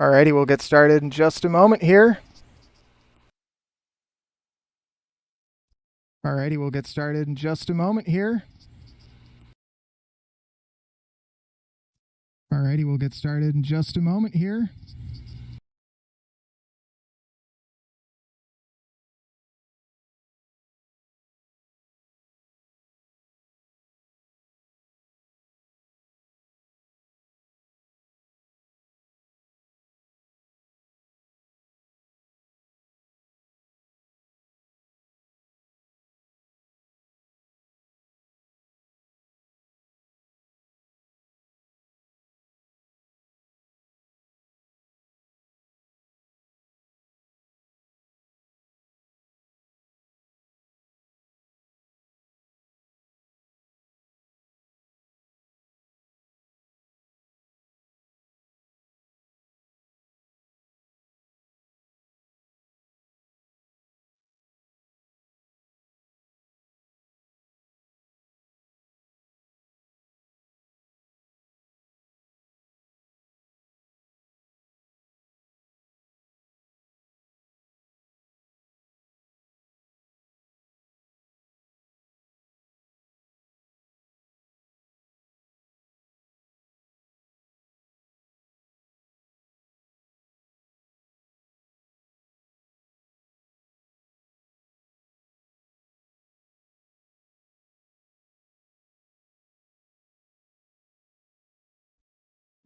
Alrighty, we'll get started in just a moment here. Alrighty, we'll get started in just a moment here. Alrighty, we'll get started in just a moment here.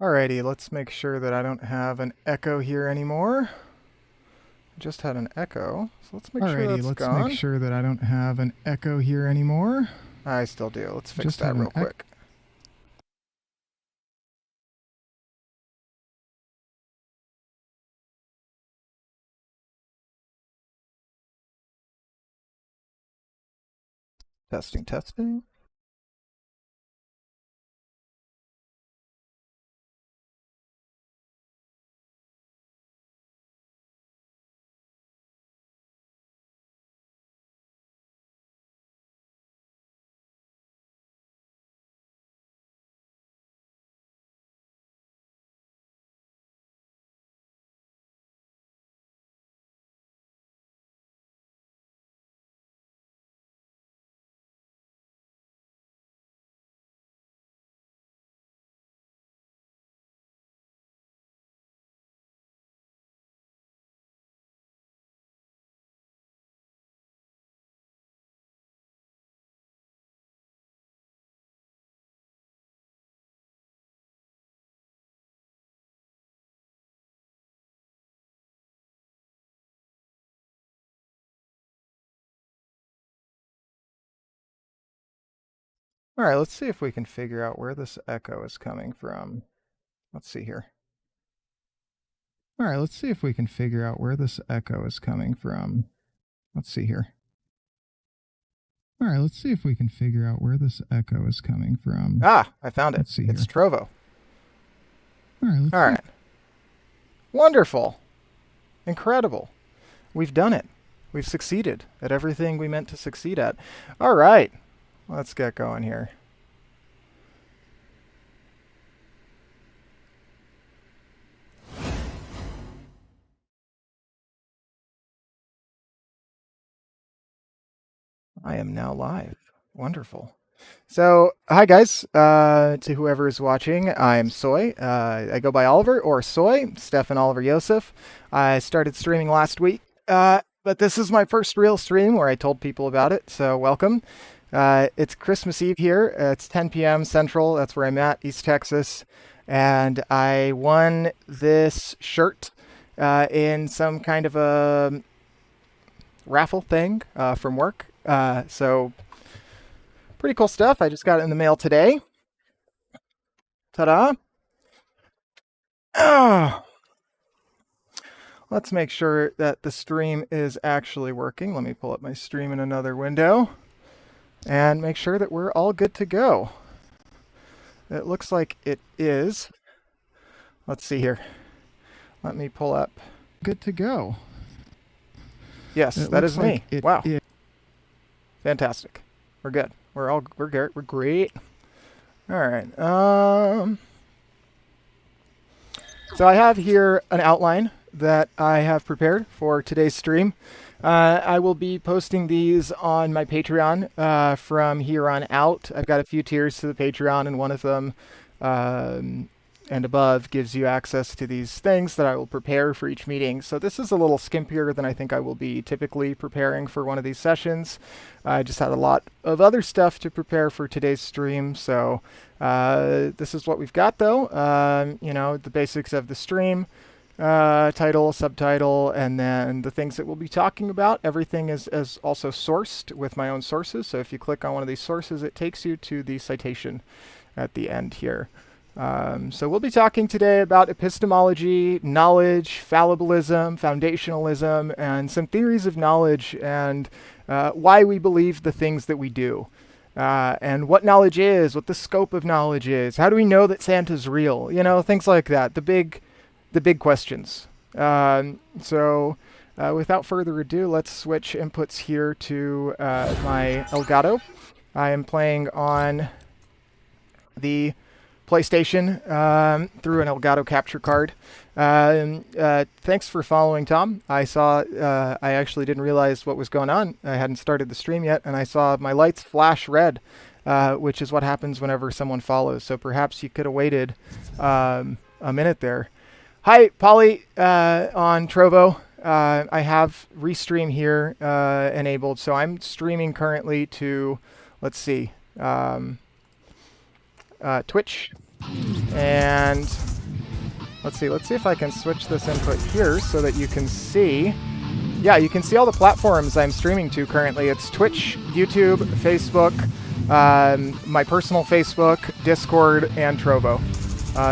Alrighty, let's make sure that I don't have an echo here anymore. I just had an echo, so let's make sure that's gone. Alrighty, let's make sure that I don't have an echo here anymore. I still do. Let's fix that real quick. Testing, testing. All right, let's see if we can figure out where this echo is coming from. Let's see here. All right, let's see if we can figure out where this echo is coming from. Let's see here. All right, let's see if we can figure out where this echo is coming from. Ah, I found it. Let's see it's here. Trovo. All right, All right. Wonderful. Incredible. We've done it. We've succeeded at everything we meant to succeed at. All right. Let's get going here. I am now live. Wonderful. So, hi guys, to whoever is watching, I'm Soy. I go by Oliver or Soy, Stefan Oliver Yosef. I started streaming last week, but this is my first real stream where I told people about it, so welcome. It's Christmas Eve here. It's 10 p.m. Central. That's where I'm at, East Texas. And I won this shirt in some kind of a raffle thing from work. So pretty cool stuff. I just got it in the mail today. Ta-da. Oh. Let's make sure that the stream is actually working. Let me pull up my stream in another window and make sure that we're all good to go. It looks like it is. Let's see here. Let me pull up. Good to go. Yes, that is me. Wow. Fantastic. We're good. We're great. All right. So I have here an outline that I have prepared for today's stream. I will be posting these on my Patreon from here on out. I've got a few tiers to the Patreon, and one of them and above gives you access to these things that I will prepare for each meeting. So this is a little skimpier than I think I will be typically preparing for one of these sessions. I just had a lot of other stuff to prepare for today's stream, so this is what we've got though. You know, the basics of the stream, title, subtitle, and then the things that we'll be talking about. Everything is also sourced with my own sources, so if you click on one of these sources, it takes you to the citation at the end here. So we'll be talking today about epistemology, knowledge, fallibilism, foundationalism, and some theories of knowledge, and why we believe the things that we do, and what knowledge is, what the scope of knowledge is, how do we know that Santa's real, you know, things like that, the big questions. So without further ado, let's switch inputs here to my Elgato. I am playing on the PlayStation through an Elgato capture card. Thanks for following, Tom. I saw, I actually didn't realize what was going on. I hadn't started the stream yet, and I saw my lights flash red, which is what happens whenever someone follows. So perhaps you could have waited a minute there. Hi, Polly on Trovo. I have Restream here enabled, so I'm streaming currently to, let's see, Twitch, and let's see if I can switch this input here so that you can see. Yeah, you can see all the platforms I'm streaming to currently. It's Twitch, YouTube, Facebook, my personal Facebook, Discord, and Trovo.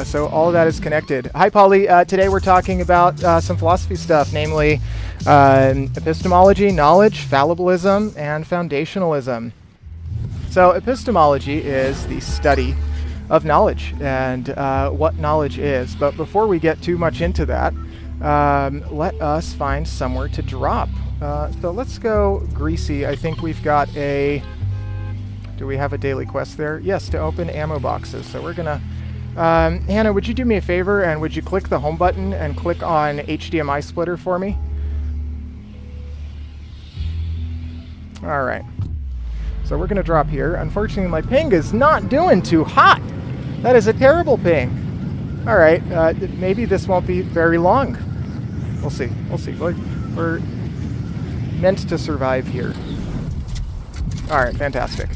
So all of that is connected. Hi, Polly. Today we're talking about some philosophy stuff, namely epistemology, knowledge, fallibilism, and foundationalism. So epistemology is the study of knowledge and what knowledge is. But before we get too much into that, let us find somewhere to drop. So let's go Greasy. I think we've got a... Do we have a daily quest there? Yes, to open ammo boxes. So we're going to... Hannah, would you do me a favor and would you click the home button and click on HDMI splitter for me? All right. So we're going to drop here. Unfortunately, my ping is not doing too hot. That is a terrible ping. All right. Maybe this won't be very long. We'll see. We'll see. We're meant to survive here. All right. Fantastic.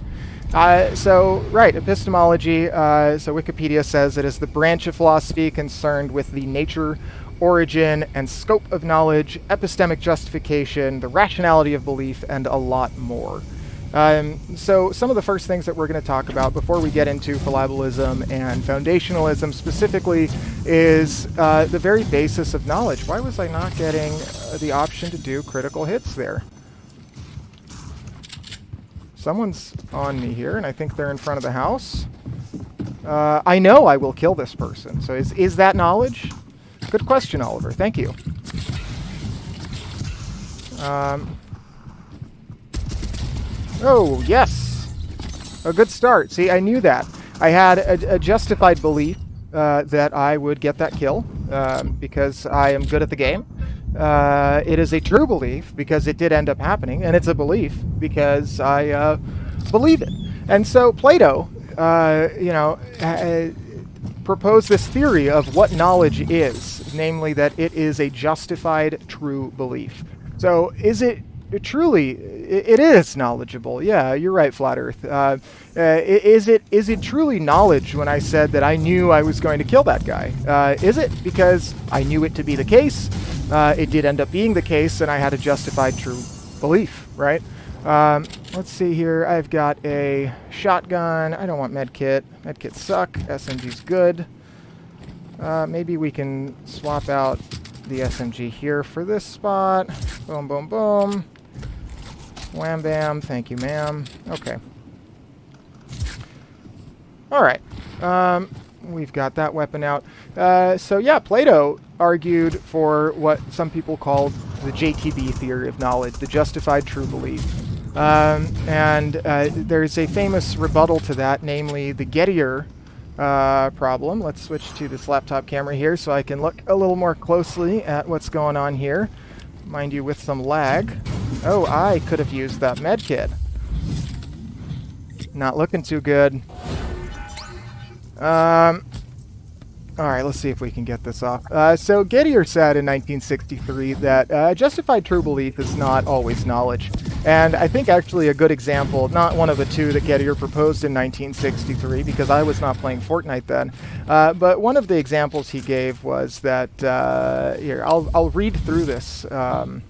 Right, epistemology. So Wikipedia says it is the branch of philosophy concerned with the nature, origin, and scope of knowledge, epistemic justification, the rationality of belief, and a lot more. So some of the first things that we're going to talk about before we get into fallibilism and foundationalism specifically is the very basis of knowledge. Why was I not getting the option to do critical hits there? Someone's on me here, and I think they're in front of the house. I know I will kill this person. So is that knowledge? Good question, Oliver. Thank you. Oh, yes. A good start. See, I knew that. I had a justified belief that I would get that kill because I am good at the game. It is a true belief because it did end up happening, and it's a belief because I believe it. And so Plato, proposed this theory of what knowledge is, namely that it is a justified true belief. So is it truly, it is knowledgeable. Yeah, you're right, Flat Earth. Is it truly knowledge when I said that I knew I was going to kill that guy? Is it because I knew it to be the case? It did end up being the case, and I had a justified true belief, right? Let's see here. I've got a shotgun. I don't want medkit. Medkits suck. SMG's good. Maybe we can swap out the SMG here for this spot. Boom, boom, boom. Wham, bam. Thank you, ma'am. Okay. All right. We've got that weapon out. So yeah, Plato argued for what some people called the JTB theory of knowledge, the justified true belief. And there's a famous rebuttal to that, namely the Gettier problem. Let's switch to this laptop camera here so I can look a little more closely at what's going on here. Mind you, with some lag. Oh, I could have used that med kit. Not looking too good. Alright, let's see if we can get this off. So Gettier said in 1963 that justified true belief is not always knowledge. And I think actually a good example, not one of the two that Gettier proposed in 1963, because I was not playing Fortnite then, but one of the examples he gave was that, here, I'll read through this when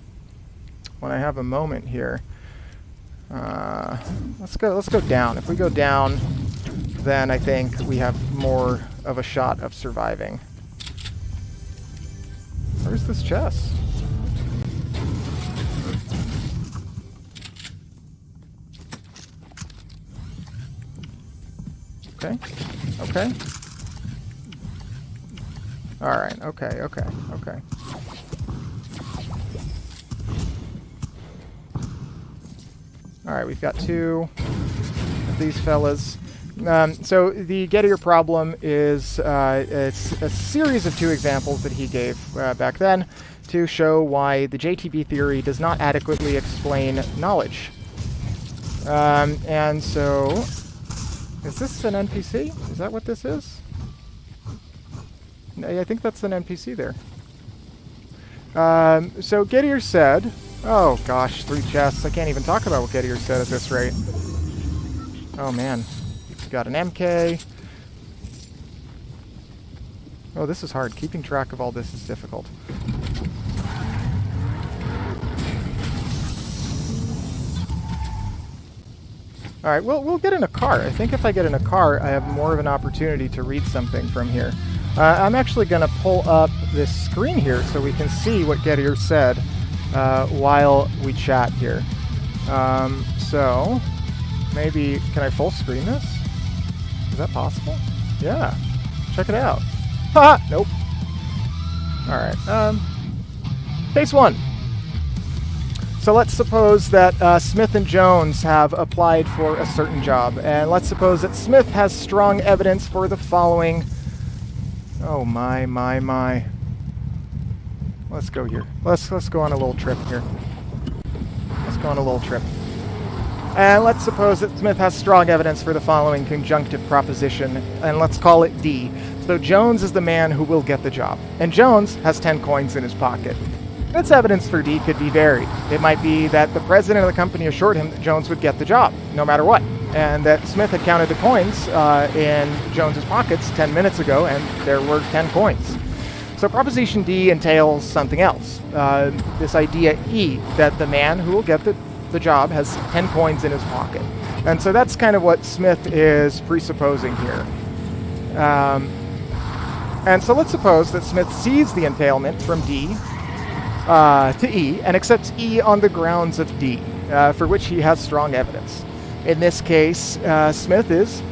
I have a moment here. Let's go down. If we go down, then I think we have more of a shot of surviving. Where's this chest? Okay. Okay. Alright, okay. Alright, we've got two of these fellas. So the Gettier problem is it's a series of two examples that he gave back then to show why the JTB theory does not adequately explain knowledge. And so, is this an NPC? Is that what this is? I think that's an NPC there. So Gettier said, oh gosh, 3 chests. I can't even talk about what Gettier said at this rate. Oh man. Got an MK. Oh, this is hard. Keeping track of all this is difficult. Alright, we'll get in a car. I think if I get in a car, I have more of an opportunity to read something from here. I'm actually going to pull up this screen here so we can see what Gettier said while we chat here. So, maybe, can I full screen this? Is that possible? Yeah. Check it out. Ha! Nope. Alright. Case 1. So let's suppose that Smith and Jones have applied for a certain job. And let's suppose that Smith has strong evidence for the following. Oh my. Let's go here. Let's go on a little trip here. Let's go on a little trip. And let's suppose that Smith has strong evidence for the following conjunctive proposition, and let's call it D. So Jones is the man who will get the job, and Jones has 10 coins in his pocket. This evidence for D could be varied. It might be that the president of the company assured him that Jones would get the job, no matter what, and that Smith had counted the coins in Jones's pockets 10 minutes ago, and there were 10 coins. So proposition D entails something else. This idea E, that the man who will get the job has 10 coins in his pocket. And so that's kind of what Smith is presupposing here. And so let's suppose that Smith sees the entailment from D to E and accepts E on the grounds of D, for which he has strong evidence. In this case, Smith is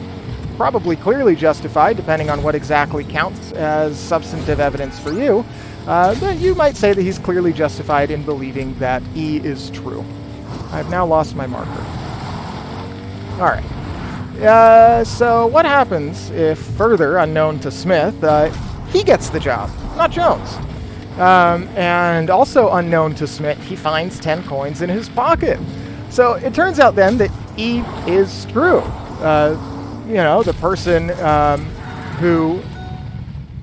probably clearly justified, depending on what exactly counts as substantive evidence for you, but you might say that he's clearly justified in believing that E is true. I've now lost my marker. Alright. So what happens if, further unknown to Smith, he gets the job, not Jones? And also unknown to Smith, he finds 10 coins in his pocket. So it turns out then that E is true. You know, the person who...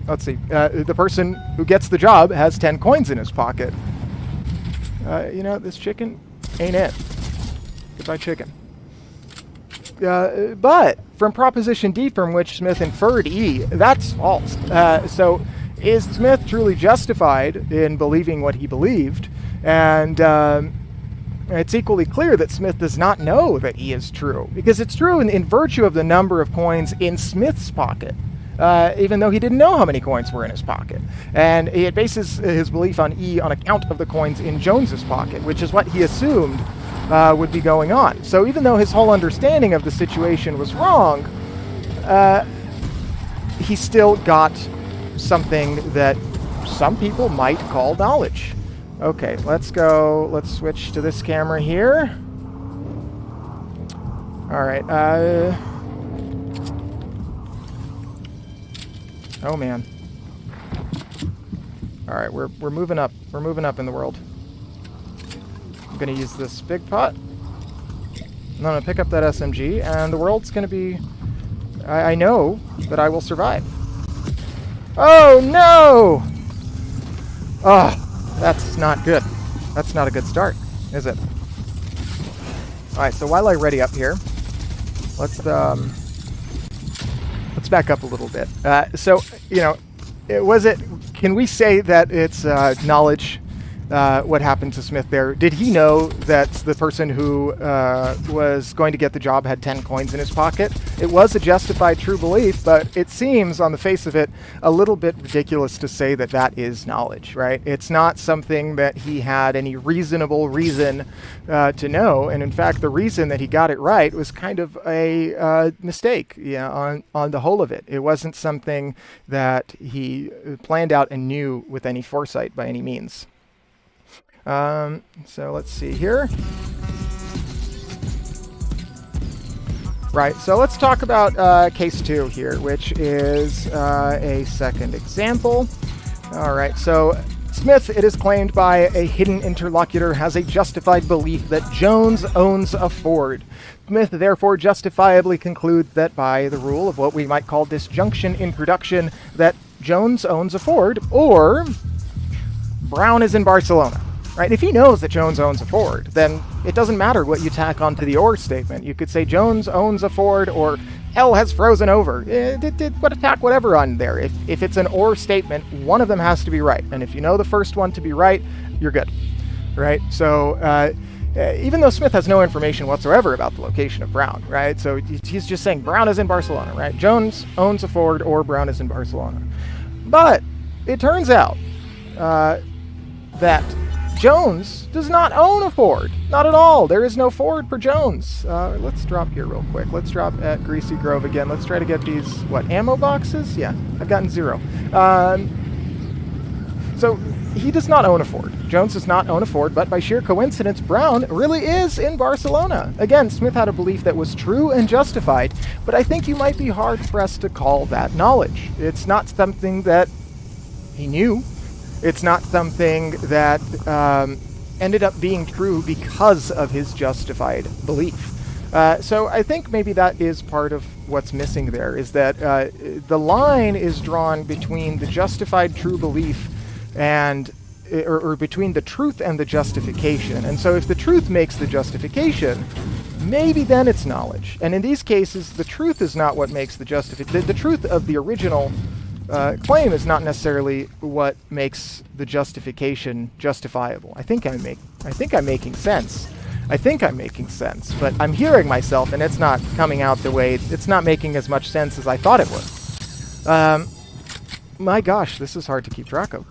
Let's see. The person who gets the job has 10 coins in his pocket. You know, this chicken ain't it. Goodbye, chicken. But from proposition D, from which Smith inferred E, that's false. So is Smith truly justified in believing what he believed? And it's equally clear that Smith does not know that E is true, because it's true in virtue of the number of coins in Smith's pocket. Even though he didn't know how many coins were in his pocket. And he bases his belief on E on account of the coins in Jones's pocket, which is what he assumed would be going on. So even though his whole understanding of the situation was wrong, he still got something that some people might call knowledge. Okay, let's switch to this camera here. Alright, Oh man. All right, we're moving up. We're moving up in the world. I'm gonna use this big pot. I'm gonna pick up that SMG, and the world's gonna be. I know that I will survive. Oh no! Oh, that's not good. That's not a good start, is it? All right, so while I ready up here, let's back up a little bit. So, you know, can we say that it's knowledge, what happened to Smith there? Did he know that the person who was going to get the job had 10 coins in his pocket? It was a justified true belief, but it seems on the face of it a little bit ridiculous to say that that is knowledge, right? It's not something that he had any reasonable reason to know, and in fact the reason that he got it right was kind of a mistake, yeah, on the whole of it. It wasn't something that he planned out and knew with any foresight by any means. So let's see here. Right, so let's talk about case 2 here, which is a second example. All right, so Smith, it is claimed by a hidden interlocutor, has a justified belief that Jones owns a Ford. Smith therefore justifiably concludes that by the rule of what we might call disjunction in production, that Jones owns a Ford, or Brown is in Barcelona. Right? If he knows that Jones owns a Ford, then it doesn't matter what you tack onto the or statement. You could say Jones owns a Ford, or hell has frozen over. Tack whatever on there. If it's an or statement, one of them has to be right. And if you know the first one to be right, you're good. Right? So even though Smith has no information whatsoever about the location of Brown, right? So he's just saying Brown is in Barcelona, right? Jones owns a Ford, or Brown is in Barcelona. But it turns out that Jones does not own a Ford. Not at all. There is no Ford for Jones. Let's drop here real quick. Let's drop at Greasy Grove again. Let's try to get these, ammo boxes? Yeah, I've gotten 0. So he does not own a Ford. Jones does not own a Ford, but by sheer coincidence, Brown really is in Barcelona. Again, Smith had a belief that was true and justified, but I think you might be hard-pressed to call that knowledge. It's not something that he knew. It's not something that ended up being true because of his justified belief. So I think maybe that is part of what's missing there, is that the line is drawn between the justified true belief and or between the truth and the justification. And so if the truth makes the justification, maybe then it's knowledge. And in these cases, the truth is not what makes the justification. The truth of the original claim is not necessarily what makes the justification justifiable. I think I'm making sense. But I'm hearing myself, and it's not coming out the way. It's not making as much sense as I thought it would. My gosh, this is hard to keep track of.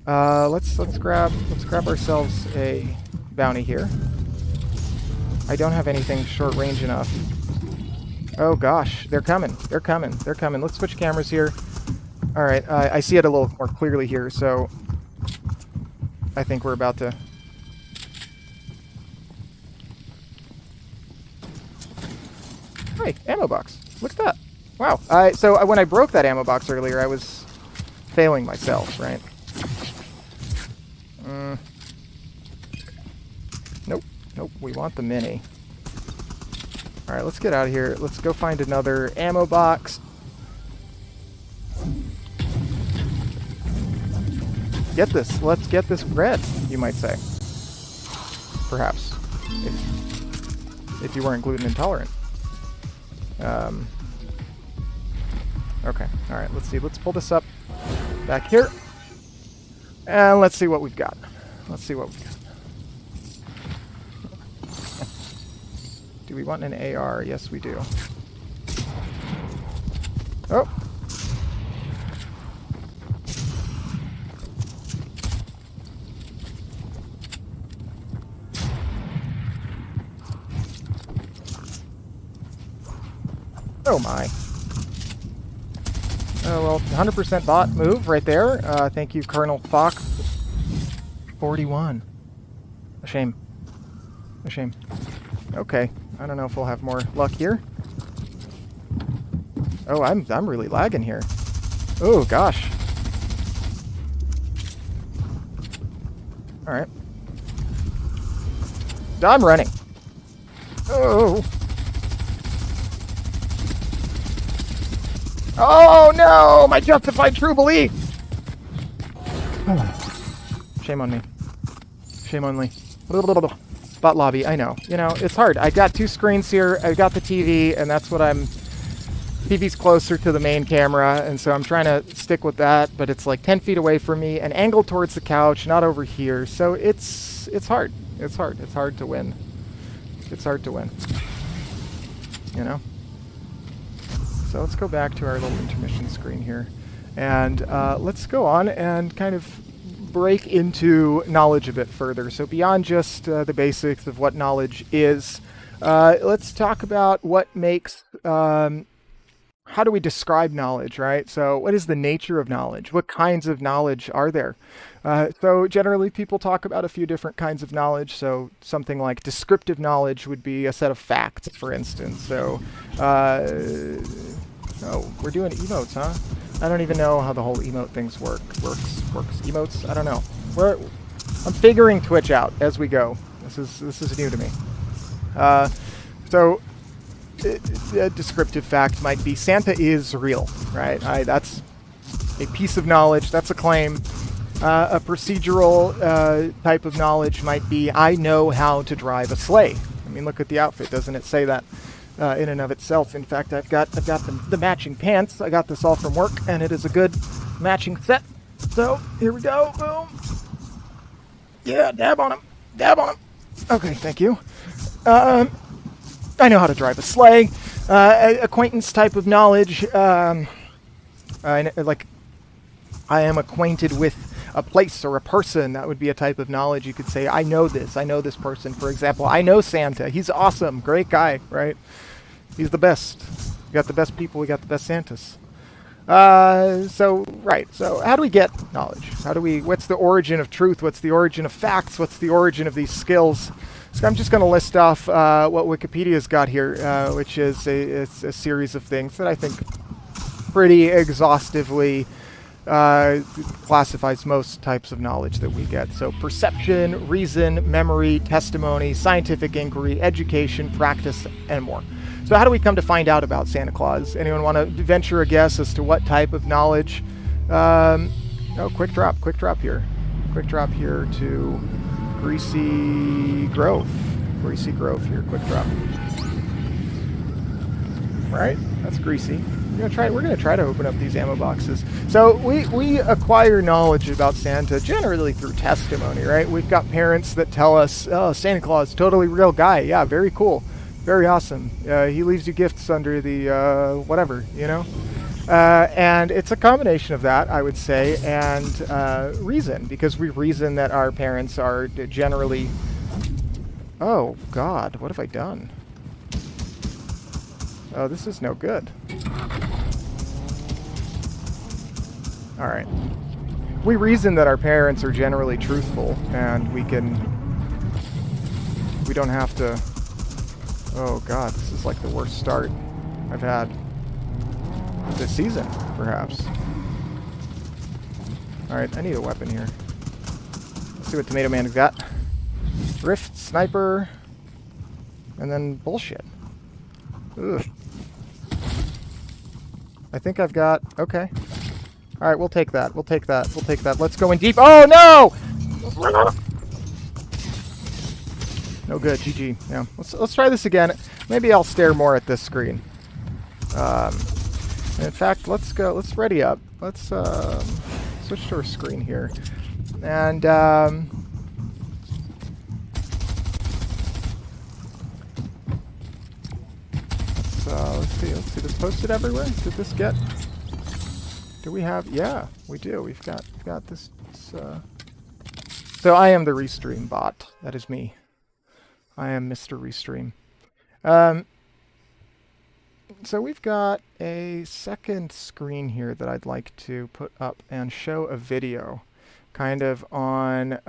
Let's grab ourselves a bounty here. I don't have anything short range enough. Oh gosh, they're coming. Let's switch cameras here. All right, I see it a little more clearly here, so I think we're about to. Hey, ammo box. Look at that. Wow. So when I broke that ammo box earlier, I was failing myself, right? Nope. We want the mini. All right, let's get out of here. Let's go find another ammo box. Let's get this bread, you might say. Perhaps, if you weren't gluten intolerant. Okay, all right, let's see. Let's pull this up back here. And let's see what we've got. Do we want an AR? Yes, we do. Oh. Oh my. Oh well, 100% bot move right there. Thank you, Colonel Fox. 41. A shame. Okay. I don't know if we'll have more luck here. Oh, I'm really lagging here. Oh, gosh. Alright. I'm running. Oh. Oh, no! My justified true belief! Shame on me. Shame on me. Bot lobby, I know. You know, it's hard. I got two screens here. I got the TV, and that's what I'm... TV's closer to the main camera, and so I'm trying to stick with that, but it's like 10 feet away from me and angled towards the couch, not over here. So it's hard. It's hard. It's hard to win. It's hard to win. You know? So let's go back to our little intermission screen here. And let's go on and kind of break into knowledge a bit further. So beyond just the basics of what knowledge is, let's talk about what makes... how do we describe knowledge, right? So what is the nature of knowledge? What kinds of knowledge are there? So generally people talk about a few different kinds of knowledge. So something like descriptive knowledge would be a set of facts, for instance. So, oh, we're doing emotes, huh? I don't even know how the whole emote things works. Emotes? I don't know. I'm figuring Twitch out as we go. This is new to me. So a descriptive fact might be Santa is real, right? That's a piece of knowledge. That's a claim. A procedural type of knowledge might be I know how to drive a sleigh. I mean, look at the outfit. Doesn't it say that in and of itself? In fact, I've got the matching pants. I got this all from work, and it is a good matching set. So here we go. Boom. Yeah, dab on him. Dab on him. Okay, thank you. I know how to drive a sleigh. Acquaintance type of knowledge. I am acquainted with a place or a person. That would be a type of knowledge. You could say, I know this person. For example, I know Santa. He's awesome. Great guy, right? He's the best. We got the best people. We got the best Santas. So how do we get knowledge? What's the origin of truth? What's the origin of facts? What's the origin of these skills? So I'm just going to list off what Wikipedia's got here, which is a series of things that I think pretty exhaustively classifies most types of knowledge that we get. So perception, reason, memory, testimony, scientific inquiry, education, practice, and more. So how do we come to find out about Santa Claus? Anyone want to venture a guess as to what type of knowledge? Quick drop here. Quick drop here to Greasy Grove. Greasy Grove here, quick drop. Right? That's greasy. We're gonna try to open up these ammo boxes. So we acquire knowledge about Santa generally through testimony, right? We've got parents that tell us, oh, Santa Claus, totally real guy. Yeah, very cool. Very awesome. He leaves you gifts under the whatever, you know? And it's a combination of that, I would say, and reason, because we reason that our parents are generally... Oh, God, what have I done? Oh, this is no good. All right. We reason that our parents are generally truthful, and we don't have to... Oh, God, this is like the worst start I've had this season, perhaps. Alright, I need a weapon here. Let's see what Tomato Man has got. Rift, sniper, and then bullshit. Ugh. I think I've got... Okay. Alright, we'll take that. We'll take that. We'll take that. Let's go in deep. Oh, no! No good. GG. Yeah. Let's try this again. Maybe I'll stare more at this screen. In fact, let's ready up. Let's switch to our screen here. And let's see. This posted everywhere? Did this get... Do we have... Yeah, we do. We've got this... So I am the Restream bot. That is me. I am Mr. Restream. So we've got a second screen here that I'd like to put up and show a video kind of on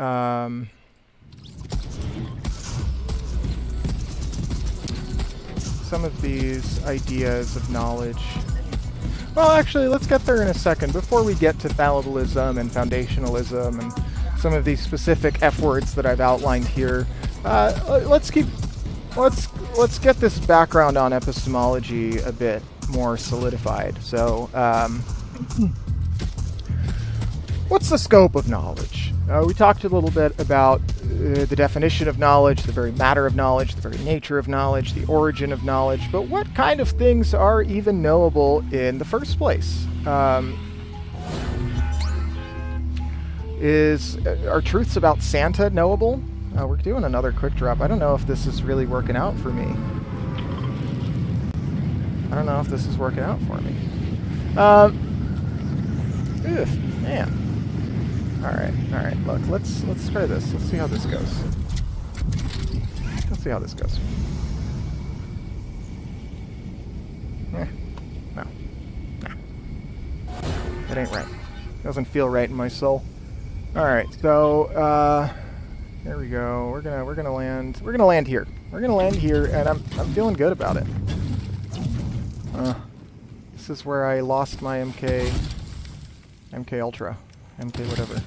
some of these ideas of knowledge. Well, actually, let's get there in a second. Before we get to fallibilism and foundationalism and some of these specific F words that I've outlined here, let's get this background on epistemology a bit more solidified. So, what's the scope of knowledge? We talked a little bit about the definition of knowledge, the very matter of knowledge, the very nature of knowledge, the origin of knowledge, but what kind of things are even knowable in the first place? Are truths about Santa knowable? We're doing another quick drop. I don't know if this is really working out for me. Man. All right. Look, let's try this. Let's see how this goes. No. That ain't right. Doesn't feel right in my soul. All right, so there we go. We're gonna land here. And I'm feeling good about it. This is where I lost my MK Ultra. MK whatever.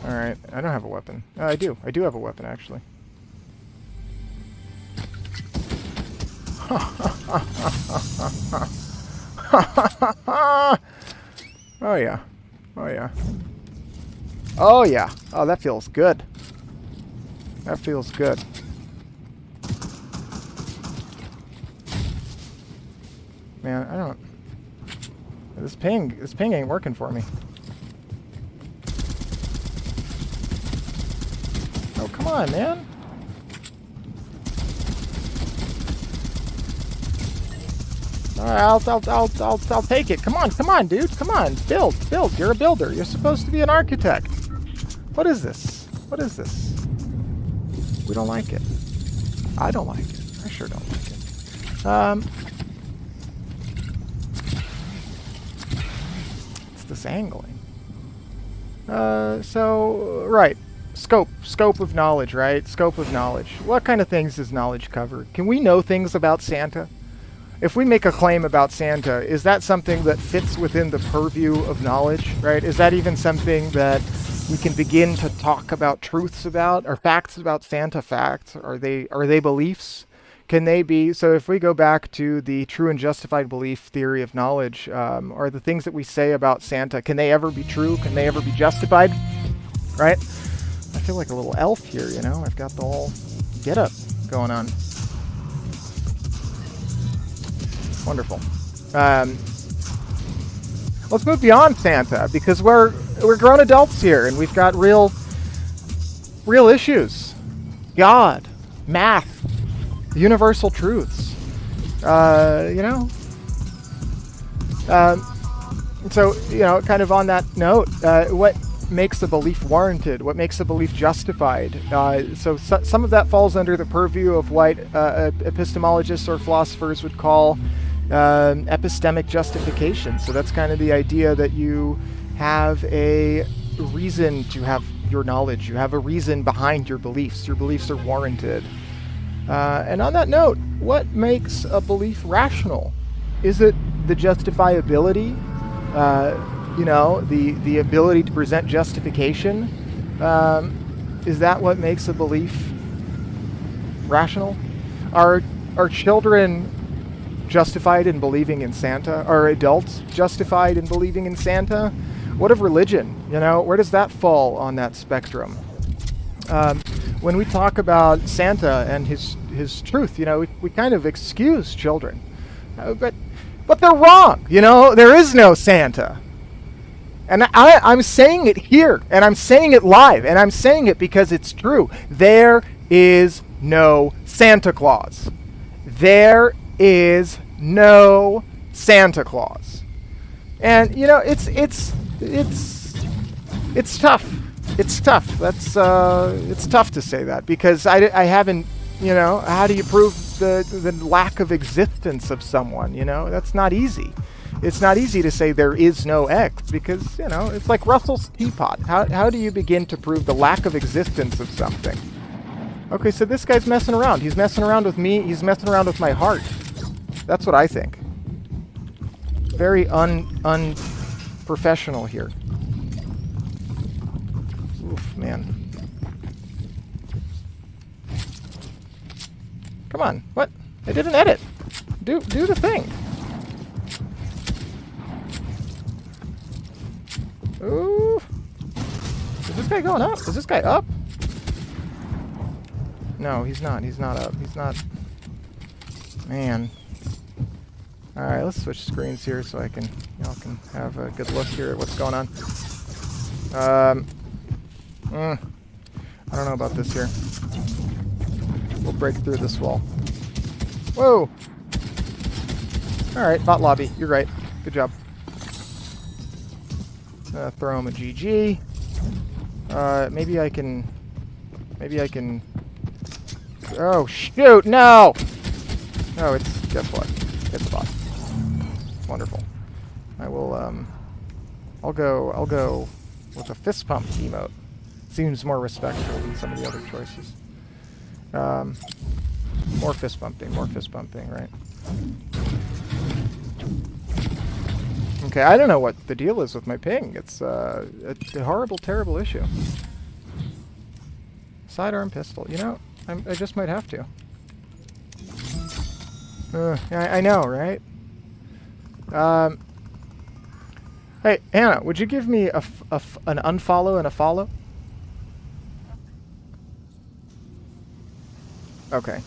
Alright, I don't have a weapon. I do have a weapon, actually. Oh yeah. Oh, that feels good. Man, I don't... This ping ain't working for me. Oh, come on, man. Alright, I'll take it. Come on, dude. Come on, build. You're a builder. You're supposed to be an architect. What is this? We don't like it. I don't like it. I sure don't like it. It's this angling. Right. Scope of knowledge, right? Scope of knowledge. What kind of things does knowledge cover? Can we know things about Santa? If we make a claim about Santa, is that something that fits within the purview of knowledge, right? Is that even something that we can begin to talk about truths about, or facts about Santa facts? Are they beliefs? Can they be? So if we go back to the true and justified belief theory of knowledge, are the things that we say about Santa, can they ever be true? Can they ever be justified? Right? I feel like a little elf here, you know? I've got the whole get-up going on. Wonderful. Let's move beyond Santa, because we're grown adults here, and we've got real issues. God, math, universal truths. You know? So, you know, kind of on that note, what makes a belief warranted? What makes a belief justified? So some of that falls under the purview of what epistemologists or philosophers would call epistemic justification. So that's kind of the idea that you have a reason to have your knowledge. You have a reason behind your beliefs. Your beliefs are warranted. And on that note, what makes a belief rational? Is it the justifiability? You know, the ability to present justification? Is that what makes a belief rational? Are children justified in believing in Santa? Are adults justified in believing in Santa? What of religion? You know, where does that fall on that spectrum? When we talk about Santa and his truth, you know, we kind of excuse children. But they're wrong. You know, there is no Santa. And I'm saying it here, and I'm saying it live, and I'm saying it because it's true. There is no Santa Claus. There is no Santa Claus. And you know, it's tough. It's tough. It's tough to say that, because I haven't, you know, how do you prove the lack of existence of someone? You know, that's not easy. It's not easy to say there is no X, because, you know, it's like Russell's teapot. How do you begin to prove the lack of existence of something? Okay, so this guy's messing around. He's messing around with me. He's messing around with my heart. That's what I think. very unprofessional here. Oof, man. Come on. What? I did an edit. Do the thing. Ooh. Is this guy going up? Is this guy up? No, he's not. He's not up. He's not. Man. Alright, let's switch screens here so I can, y'all can have a good look here at what's going on. I don't know about this here. We'll break through this wall. Whoa! Alright, bot lobby. You're right. Good job. Throw him a GG. Maybe I can... Oh, shoot! No! Oh, guess what? It's a bot. Wonderful. I will, I'll go with a fist pump emote. Seems more respectful than some of the other choices. More fist bumping, right? Okay, I don't know what the deal is with my ping. It's a horrible, terrible issue. Sidearm pistol. You know, I just might have to. I know, right? Hey, Hannah, would you give me an unfollow and a follow? Okay.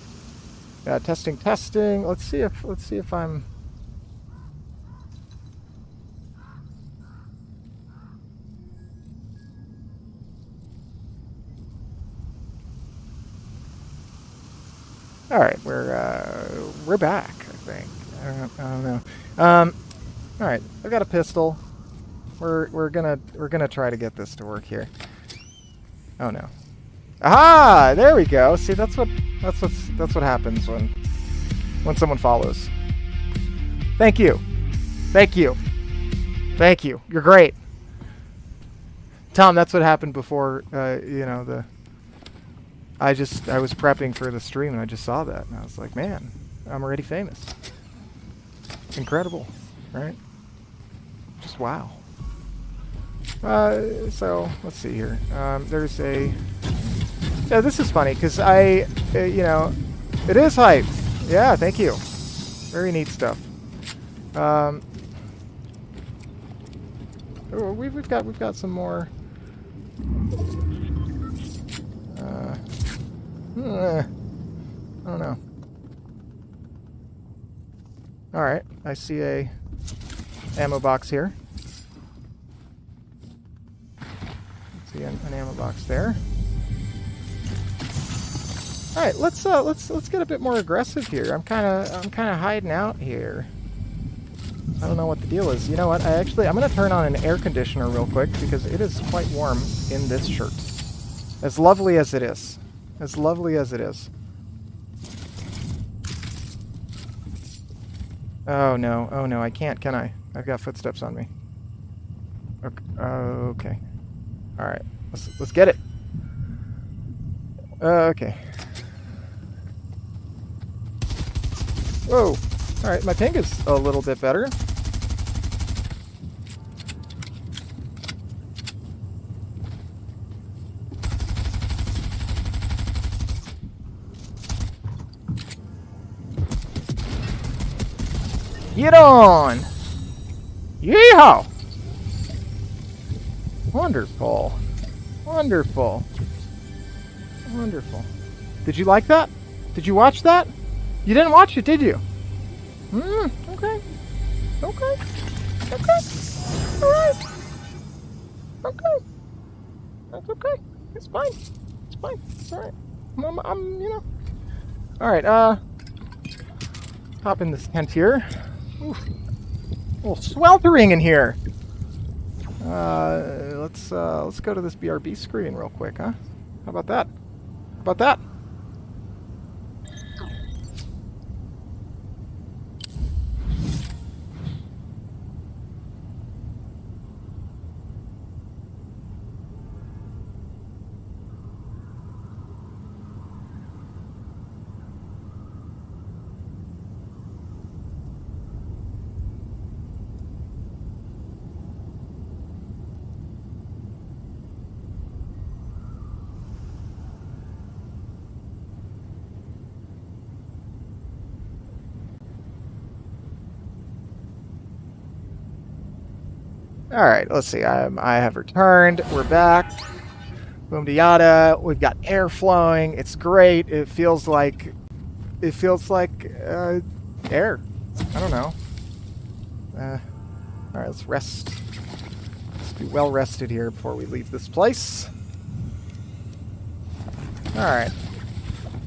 Testing. Let's see if I'm... All right, we're back, I think. I don't know. All right, I've got a pistol. We're gonna try to get this to work here. Oh no. Aha! There we go. See, that's what happens when someone follows. Thank you. You're great. Tom, that's what happened before. You know, I was prepping for the stream and I just saw that and I was like, man, I'm already famous. Incredible, right? Just wow. So let's see here. There's a... Yeah, this is funny because you know, it is hype. Yeah, thank you. Very neat stuff. Oh, we've got some more. I don't know. All right, I see a ammo box here. See an ammo box there. All right, let's get a bit more aggressive here. I'm kind of hiding out here. I don't know what the deal is. You know what? I'm gonna turn on an air conditioner real quick because it is quite warm in this shirt. As lovely as it is. As lovely as it is. Oh no, I can't, can I? I've got footsteps on me. Okay. Alright, let's get it. Okay. Whoa! Alright, my ping is a little bit better. Get on! Yeehaw! Wonderful. Wonderful. Wonderful. Did you like that? Did you watch that? You didn't watch it, did you? Okay. Okay. Okay. Alright. Okay. That's okay. It's fine. It's fine. It's alright. I'm, you know. Alright, hop in this tent here. Oof. A little sweltering in here. Let's go to this BRB screen real quick, huh? How about that? How about that? All right, let's see. I have returned. We're back. Boom de yada. We've got air flowing. It's great. It feels like air. I don't know. All right, let's rest. Let's be well rested here before we leave this place. All right.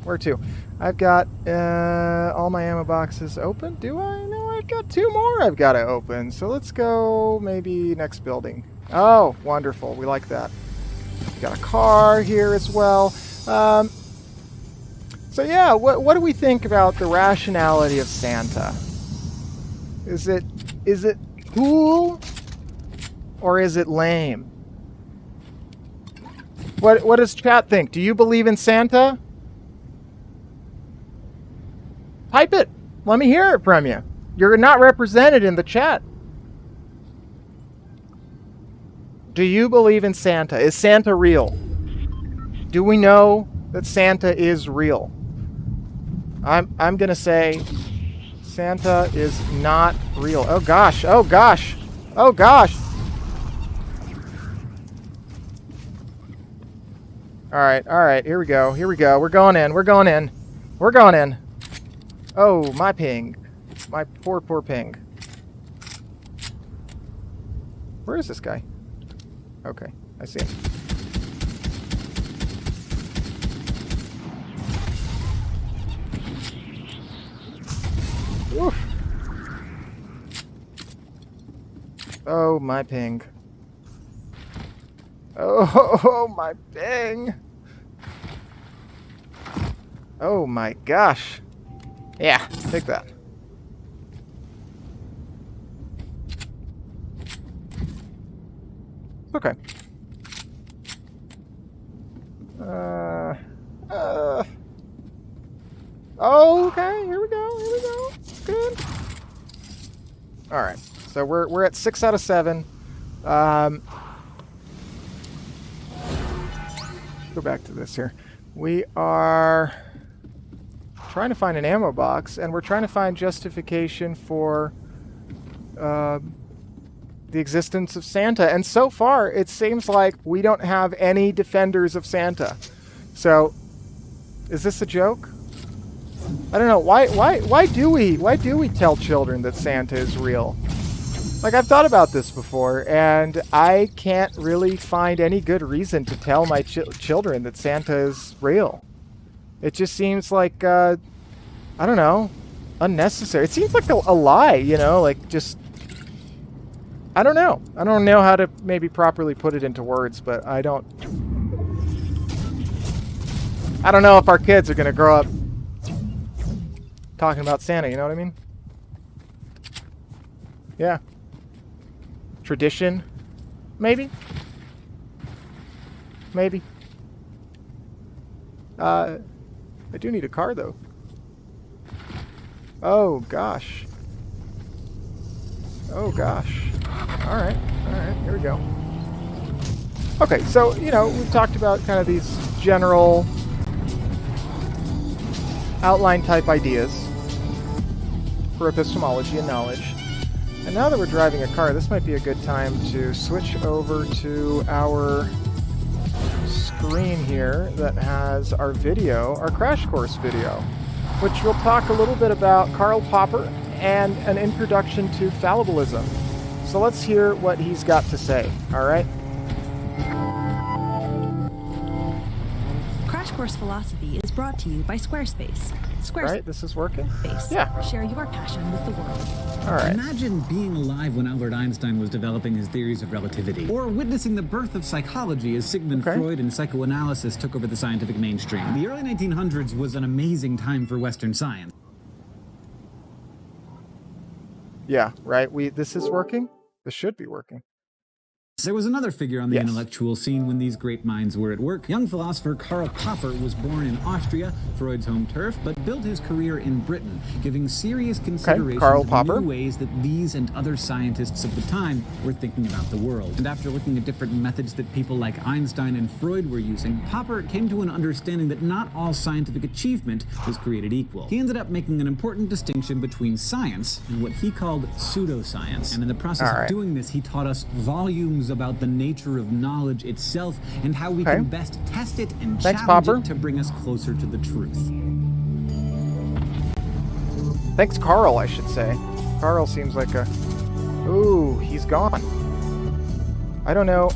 Where to? I've got all my ammo boxes open. Do I? No, I've got 2 more I've got to open. So let's go maybe next building. Oh, wonderful. We like that. We've got a car here as well. So yeah, what do we think about the rationality of Santa? Is it cool or is it lame? What does chat think? Do you believe in Santa? Type it. Let me hear it from you. You're not represented in the chat. Do you believe in Santa? Is Santa real? Do we know that Santa is real? I'm gonna say Santa is not real. Oh gosh, oh gosh, oh gosh. Alright, here we go, we're going in. Oh, my ping. My poor ping. Where is this guy? Okay, I see him. Oof. Oh, my ping. Oh, my ping. Oh my gosh. Yeah, take that. Okay. Okay, here we go. Good. All right. So we're at 6 out of 7. Go back to this here. We are trying to find an ammo box, and we're trying to find justification for the existence of Santa. And so far, it seems like we don't have any defenders of Santa. So, is this a joke? I don't know. Why do we tell children that Santa is real? Like, I've thought about this before, and I can't really find any good reason to tell my children that Santa is real. It just seems like, I don't know, unnecessary. It seems like a lie, you know, like just, I don't know. I don't know how to maybe properly put it into words, but I don't know if our kids are going to grow up talking about Santa, you know what I mean? Yeah. Tradition? Maybe? Maybe. I do need a car, though. Oh, gosh. Oh, gosh. Alright, here we go. Okay, so, you know, we've talked about kind of these general outline type ideas for epistemology and knowledge. And now that we're driving a car, this might be a good time to switch over to our screen here that has our video, our crash course video, which will talk a little bit about Karl Popper and an introduction to fallibilism. So let's hear what he's got to say, all right? Crash Course Philosophy is brought to you by Squarespace. Right, this is working? Yeah. Share your passion with the world. All right. Imagine being alive when Albert Einstein was developing his theories of relativity, or witnessing the birth of psychology as Sigmund Freud and psychoanalysis took over the scientific mainstream. The early 1900s was an amazing time for Western science. Yeah, right. This is working? This should be working. There was another figure on the Yes. intellectual scene when these great minds were at work. Young philosopher Karl Popper was born in Austria, Freud's home turf, but built his career in Britain, giving serious consideration Karl to Popper. new ways that these and other scientists of the time were thinking about the world. And after looking at different methods that people like Einstein and Freud were using, Popper came to an understanding that not all scientific achievement was created equal. He ended up making an important distinction between science and what he called pseudoscience. And in the process of doing this, he taught us volumes about the nature of knowledge itself and how we can best test it and challenge Popper. it to bring us closer to the truth. Thanks, Carl, I should say. Carl seems like a... Ooh, he's gone. I don't know.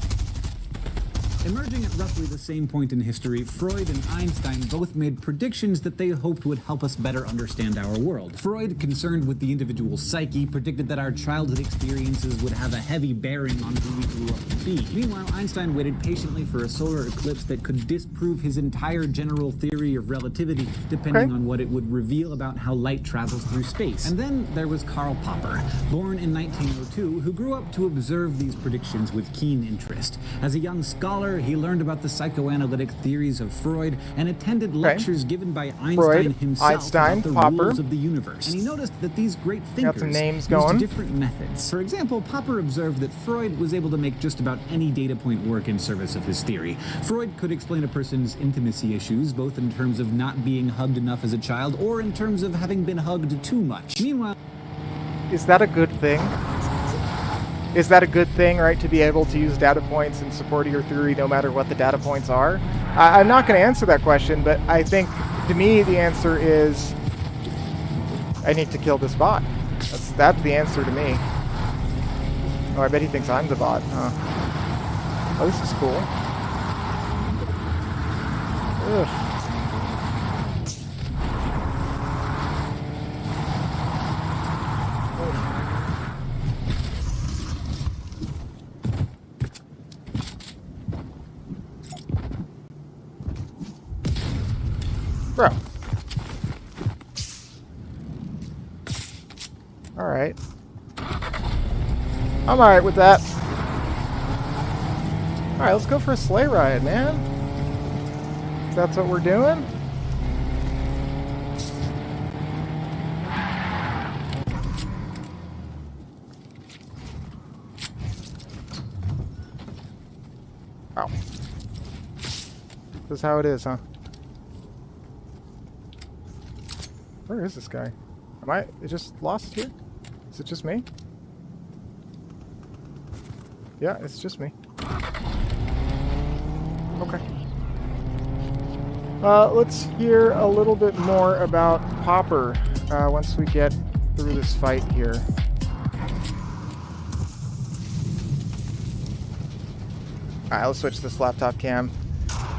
Emerging at roughly the same point in history, Freud and Einstein both made predictions that they hoped would help us better understand our world. Freud, concerned with the individual psyche, predicted that our childhood experiences would have a heavy bearing on who we grew up to be. Meanwhile, Einstein waited patiently for a solar eclipse that could disprove his entire general theory of relativity, depending on what it would reveal about how light travels through space. And then there was Karl Popper, born in 1902, who grew up to observe these predictions with keen interest. As a young scholar, he learned about the psychoanalytic theories of Freud and attended lectures given by Einstein himself about the rules of the universe. And he noticed that these great thinkers used different methods. For example, Popper observed that Freud was able to make just about any data point work in service of his theory. Freud could explain a person's intimacy issues, both in terms of not being hugged enough as a child or in terms of having been hugged too much. Meanwhile, is that a good thing? Is that a good thing, right, to be able to use data points in support of your theory no matter what the data points are? I'm not going to answer that question, but I think, to me, the answer is I need to kill this bot. That's the answer to me. Oh, I bet he thinks I'm the bot. Oh, this is cool. Ugh. Bro. Alright. I'm alright with that. Alright, let's go for a sleigh ride, man. If that's what we're doing. Oh. This is how it is, huh? Where is this guy? Am I just lost here? Is it just me? Yeah, it's just me. Okay. Let's hear a little bit more about Popper once we get through this fight here. Alright, let's switch this laptop cam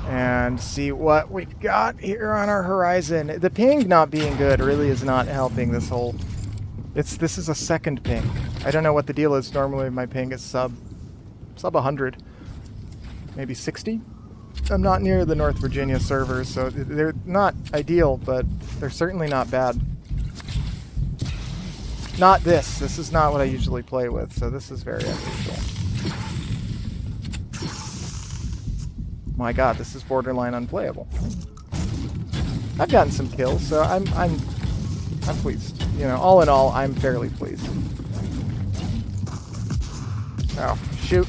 and see what we've got here on our horizon. The ping not being good really is not helping this whole... This is a second ping. I don't know what the deal is. Normally my ping is sub 100. Maybe 60? I'm not near the North Virginia servers, so they're not ideal, but they're certainly not bad. Not this. This is not what I usually play with, so this is very unusual. My god, this is borderline unplayable. I've gotten some kills, so I'm pleased. You know, all in all, I'm fairly pleased. Oh, shoot.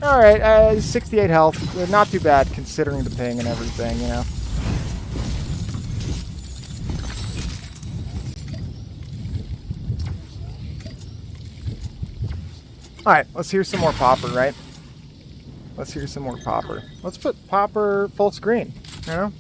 Alright, 68 health. Not too bad considering the ping and everything, you know. Alright, let's hear some more Popper, right? Let's hear some more Popper. Let's put Popper full screen, you know?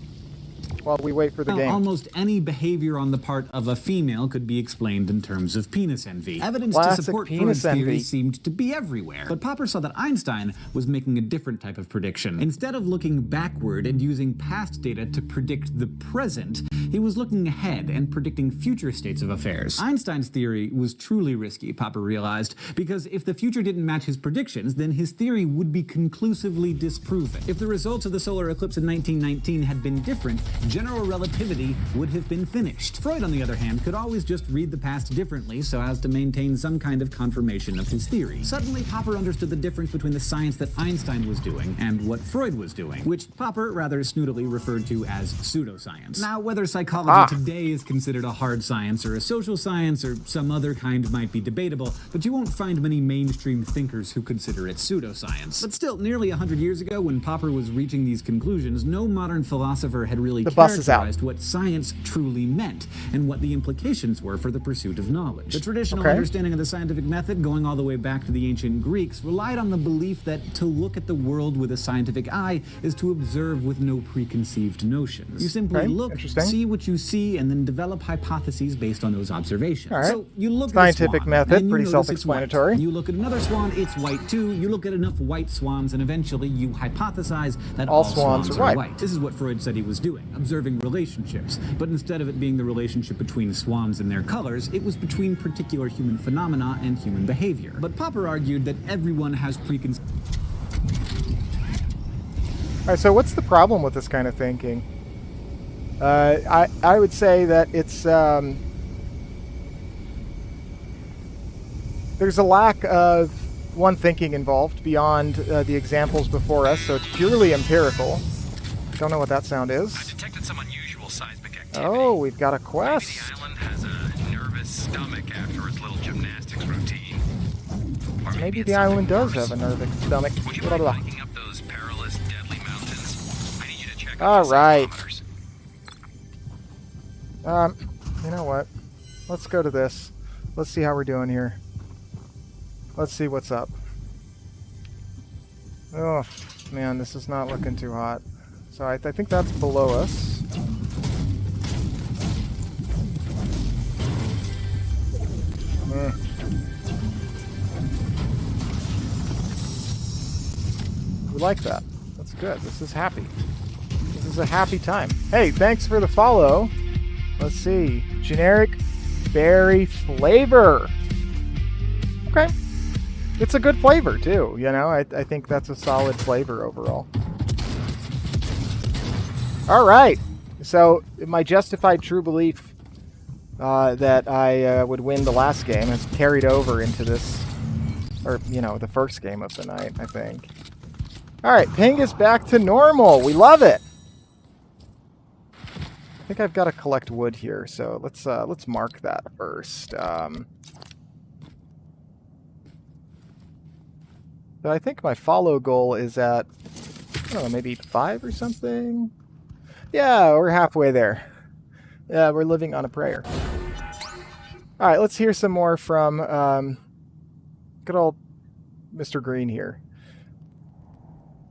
While we wait for the game. Almost any behavior on the part of a female could be explained in terms of penis envy. Evidence Classic to support penis Freud's theory envy. seemed to be everywhere. But Popper saw that Einstein was making a different type of prediction. Instead of looking backward and using past data to predict the present, he was looking ahead and predicting future states of affairs. Einstein's theory was truly risky, Popper realized, because if the future didn't match his predictions, then his theory would be conclusively disproven. If the results of the solar eclipse in 1919 had been different, general relativity would have been finished. Freud, on the other hand, could always just read the past differently so as to maintain some kind of confirmation of his theory. Suddenly, Popper understood the difference between the science that Einstein was doing and what Freud was doing, which Popper rather snootily referred to as pseudoscience. Now, whether psychology today is considered a hard science or a social science or some other kind might be debatable, but you won't find many mainstream thinkers who consider it pseudoscience. But still, nearly 100 years ago, when Popper was reaching these conclusions, no modern philosopher had really characterized what science truly meant and what the implications were for the pursuit of knowledge. The traditional understanding of the scientific method, going all the way back to the ancient Greeks, relied on the belief that to look at the world with a scientific eye is to observe with no preconceived notions. You simply look, see what you see, and then develop hypotheses based on those observations. So you look at scientific method, and pretty self-explanatory. You look at another swan, it's white too. You look at enough white swans, and eventually you hypothesize that all swans are white. This is what Freud said he was doing, observing relationships. But instead of it being the relationship between swans and their colors, it was between particular human phenomena and human behavior. But Popper argued that everyone has preconceived. All right, so what's the problem with this kind of thinking? I would say that it's there's a lack of one thinking involved beyond the examples before us, so it's purely empirical. Don't know what that sound is. I detected some unusual seismic activity. Oh, we've got a quest. Maybe the island has a nervous stomach after its little gymnastics routine. Or Maybe the island does have a nervous stomach. Would you mind hiking up those perilous, deadly mountains? I need you to check All right. kilometers. You know what? Let's go to this. Let's see how we're doing here. Let's see what's up. Oh, man, this is not looking too hot. So I think that's below us. We like that. That's good. This is happy. This is a happy time. Hey, thanks for the follow. Let's see. Generic berry flavor. Okay. It's a good flavor, too. You know, I think that's a solid flavor overall. All right. So my justified true belief that I would win the last game has carried over into this, or, you know, the first game of the night, I think. All right. Ping is back to normal. We love it. I think I've got to collect wood here, so let's mark that first. So I think my follow goal is at, I don't know, maybe 5 or something? Yeah, we're halfway there. Yeah, we're living on a prayer. All right, let's hear some more from good old Mr. Green here.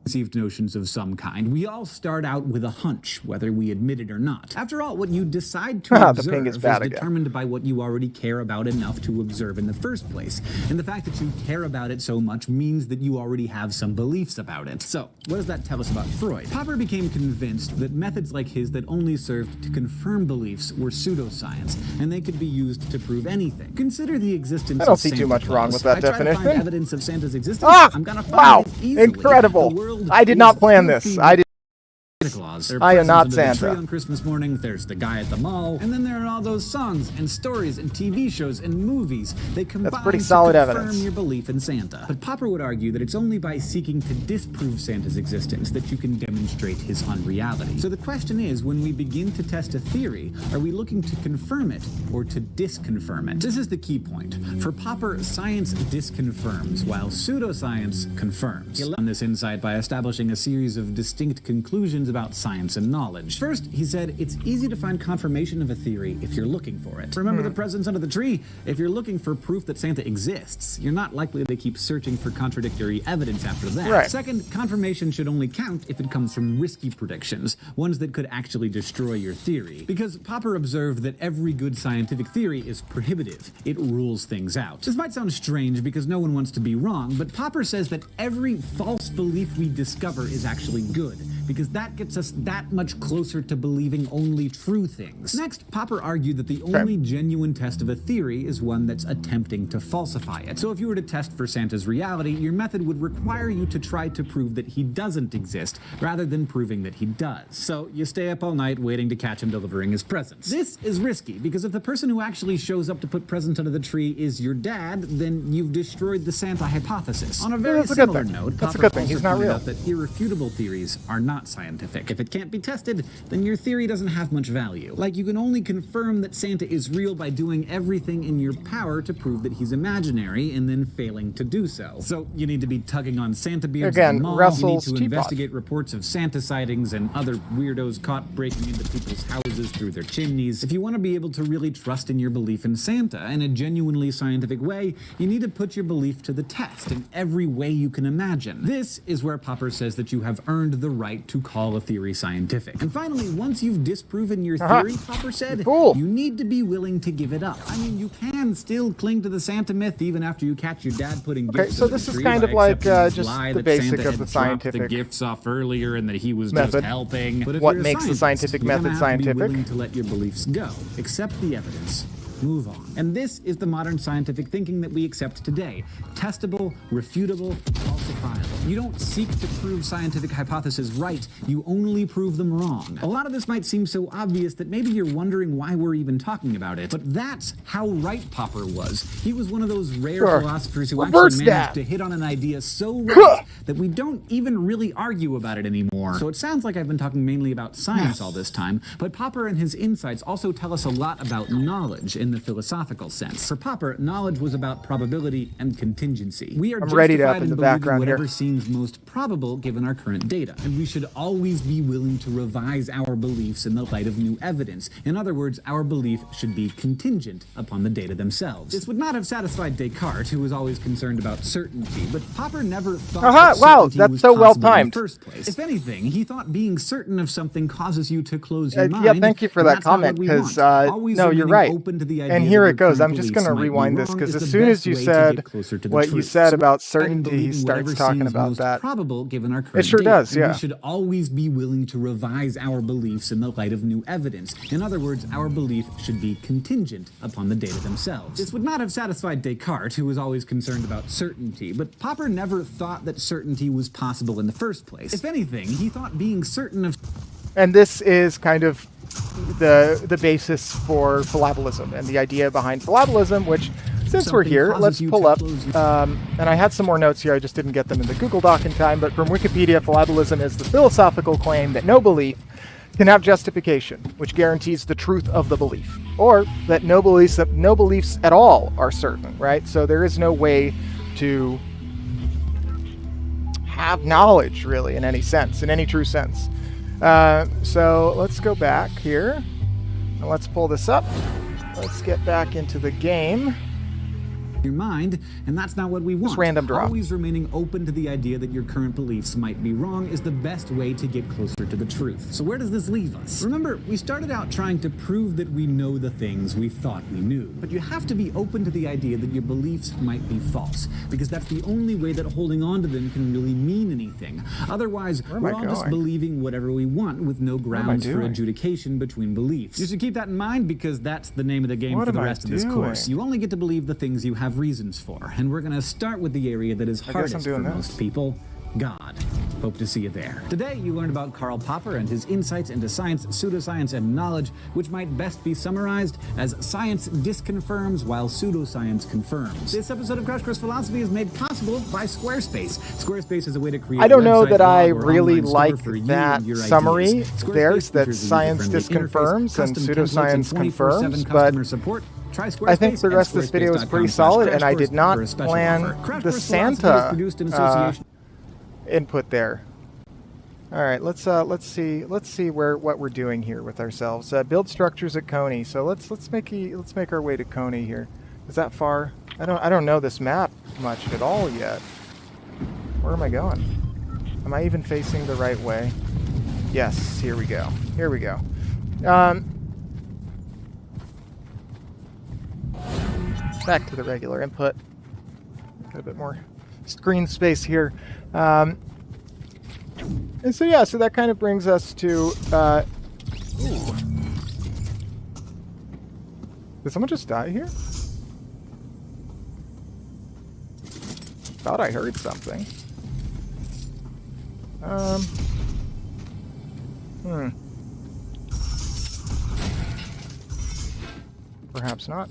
Conceived notions of some kind. We all start out with a hunch, whether we admit it or not. After all, what you decide to observe is determined by what you already care about enough to observe in the first place. And the fact that you care about it so much means that you already have some beliefs about it. So, what does that tell us about Freud? Popper became convinced that methods like his that only served to confirm beliefs were pseudoscience, and they could be used to prove anything. Consider the existence of Santa Claus. I don't see too much wrong with that definition. I try to find evidence of Santa's existence. I'm gonna find it easily. Incredible. I did not plan this. I am not Santa. On Christmas morning, there's the guy at the mall, and then there are all those songs and stories and TV shows and movies. They combine That's pretty solid to confirm evidence. your belief in Santa. But Popper would argue that it's only by seeking to disprove Santa's existence that you can demonstrate his unreality. So the question is, when we begin to test a theory, are we looking to confirm it or to disconfirm it? This is the key point. For Popper, science disconfirms, while pseudoscience confirms. He learned this insight by establishing a series of distinct conclusions about science and knowledge. First, he said, it's easy to find confirmation of a theory if you're looking for it. Remember the presents under the tree? If you're looking for proof that Santa exists, you're not likely to keep searching for contradictory evidence after that. Right. Second, confirmation should only count if it comes from risky predictions, ones that could actually destroy your theory. Because Popper observed that every good scientific theory is prohibitive. It rules things out. This might sound strange because no one wants to be wrong, but Popper says that every false belief we discover is actually good, because that gets gets us that much closer to believing only true things. Next, Popper argued that the only genuine test of a theory is one that's attempting to falsify it. So if you were to test for Santa's reality, your method would require you to try to prove that he doesn't exist, rather than proving that he does. So you stay up all night waiting to catch him delivering his presents. This is risky, because if the person who actually shows up to put presents under the tree is your dad, then you've destroyed the Santa hypothesis. On a very similar note, Popper also pointed out that irrefutable theories are not scientific. If it can't be tested, then your theory doesn't have much value. Like, you can only confirm that Santa is real by doing everything in your power to prove that he's imaginary and then failing to do so. So you need to be tugging on Santa beards in the mall, you need to investigate reports of Santa sightings and other weirdos caught breaking into people's houses through their chimneys. If you want to be able to really trust in your belief in Santa in a genuinely scientific way, you need to put your belief to the test in every way you can imagine. This is where Popper says that you have earned the right to call a theory scientific. And finally, once you've disproven your theory, Popper said, you need to be willing to give it up. I mean, you can still cling to the Santa myth even after you catch your dad putting gifts so under this the is tree kind of like just lie the that basic Santa of the had dropped scientific the gifts off earlier and that he was method. just helping. But if What you're a makes the scientist, scientific you're gonna method have scientific? to be willing to let your beliefs go, accept the evidence, move on. And this is the modern scientific thinking that we accept today. Testable, refutable, falsifiable. You don't seek to prove scientific hypotheses right, you only prove them wrong. A lot of this might seem so obvious that maybe you're wondering why we're even talking about it, but that's how right Popper was. He was one of those rare philosophers who actually managed to hit on an idea so right that we don't even really argue about it anymore. So it sounds like I've been talking mainly about science all this time, but Popper and his insights also tell us a lot about knowledge in the philosophical sense. For Popper, knowledge was about probability and contingency. We are justified in believing whatever seems most probable given our current data, and we should always be willing to revise our beliefs in the light of new evidence. In other words, our belief should be contingent upon the data themselves. This would not have satisfied Descartes, who was always concerned about certainty, but Popper never thought that certainty was possible in the first place. If anything, he thought being certain of something causes you to close your mind. Yeah, thank you for that comment, because no, you're right. And here it goes. I'm just going to rewind this, because as soon as you said what you said about certainty, he starts talking about that. Probable given our current it sure data. does, yeah. We should always be willing to revise our beliefs in the light of new evidence. In other words, our belief should be contingent upon the data themselves. This would not have satisfied Descartes, who was always concerned about certainty, but Popper never thought that certainty was possible in the first place. If anything, he thought being certain of... And this is kind of the basis for fallibilism and the idea behind fallibilism, which, since we're here, let's pull up. And I had some more notes here, I just didn't get them in the Google Doc in time, but from Wikipedia, fallibilism is the philosophical claim that no belief can have justification, which guarantees the truth of the belief, or that no beliefs at all are certain, right? So there is no way to have knowledge, really, in any sense, in any true sense. So let's go back here and let's pull this up. Let's get back into the game. Your mind, and that's not what we want. Just random drop. Always remaining open to the idea that your current beliefs might be wrong is the best way to get closer to the truth. So where does this leave us? Remember, we started out trying to prove that we know the things we thought we knew. But you have to be open to the idea that your beliefs might be false, because that's the only way that holding on to them can really mean anything. Otherwise, we're all just believing whatever we want with no grounds for adjudication between beliefs. You should keep that in mind, because that's the name of the game for the rest of this course. You only get to believe the things you have reasons for, and we're going to start with the area that is hardest for most people: God. Hope to see you there. Today you learned about Karl Popper and his insights into science, pseudoscience, and knowledge, which might best be summarized as science disconfirms while pseudoscience confirms. This episode of Crash Course Philosophy is made possible by Squarespace. Squarespace is a way to create I don't know that I really like that summary there, that science disconfirms and pseudoscience confirms, but I think the rest of this video is pretty solid, and I did not plan the Santa input there. All right, let's see what we're doing here with ourselves. Build structures at Coney. So let's make our way to Coney here. Is that far? I don't know this map much at all yet. Where am I going? Am I even facing the right way? Yes. Here we go. Here we go. Back to the regular input. Got a bit more screen space here. And so, yeah, so that kind of brings us to... ooh. Did someone just die here? Thought I heard something. Perhaps not.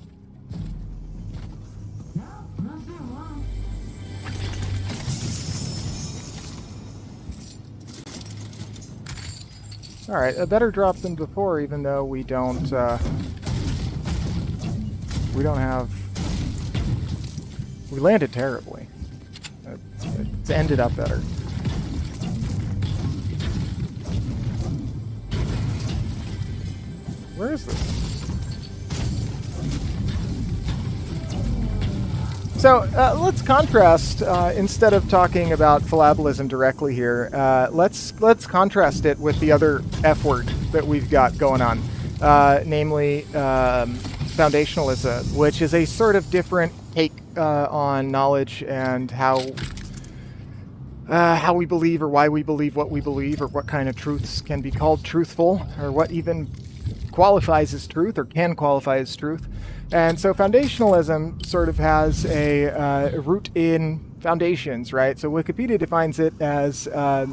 Alright, a better drop than before, even though we don't have... We landed terribly. It's ended up better. Where is this? So let's contrast, instead of talking about fallibilism directly here, let's contrast it with the other F word that we've got going on, namely foundationalism, which is a sort of different take on knowledge and how we believe, or why we believe what we believe, or what kind of truths can be called truthful, or what even qualifies as truth or can qualify as truth. And so foundationalism sort of has a root in foundations, right? So Wikipedia defines it as a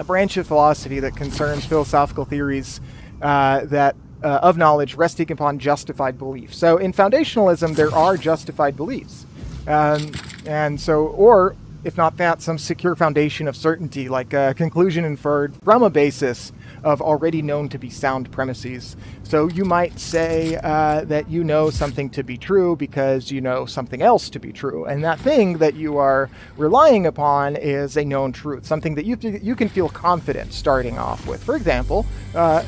branch of philosophy that concerns philosophical theories that of knowledge resting upon justified beliefs. So in foundationalism, there are justified beliefs. And so, or if not that, some secure foundation of certainty, like a conclusion inferred from a basis of already known to be sound premises. So you might say that you know something to be true because you know something else to be true. And that thing that you are relying upon is a known truth, something that you can feel confident starting off with. For example, 1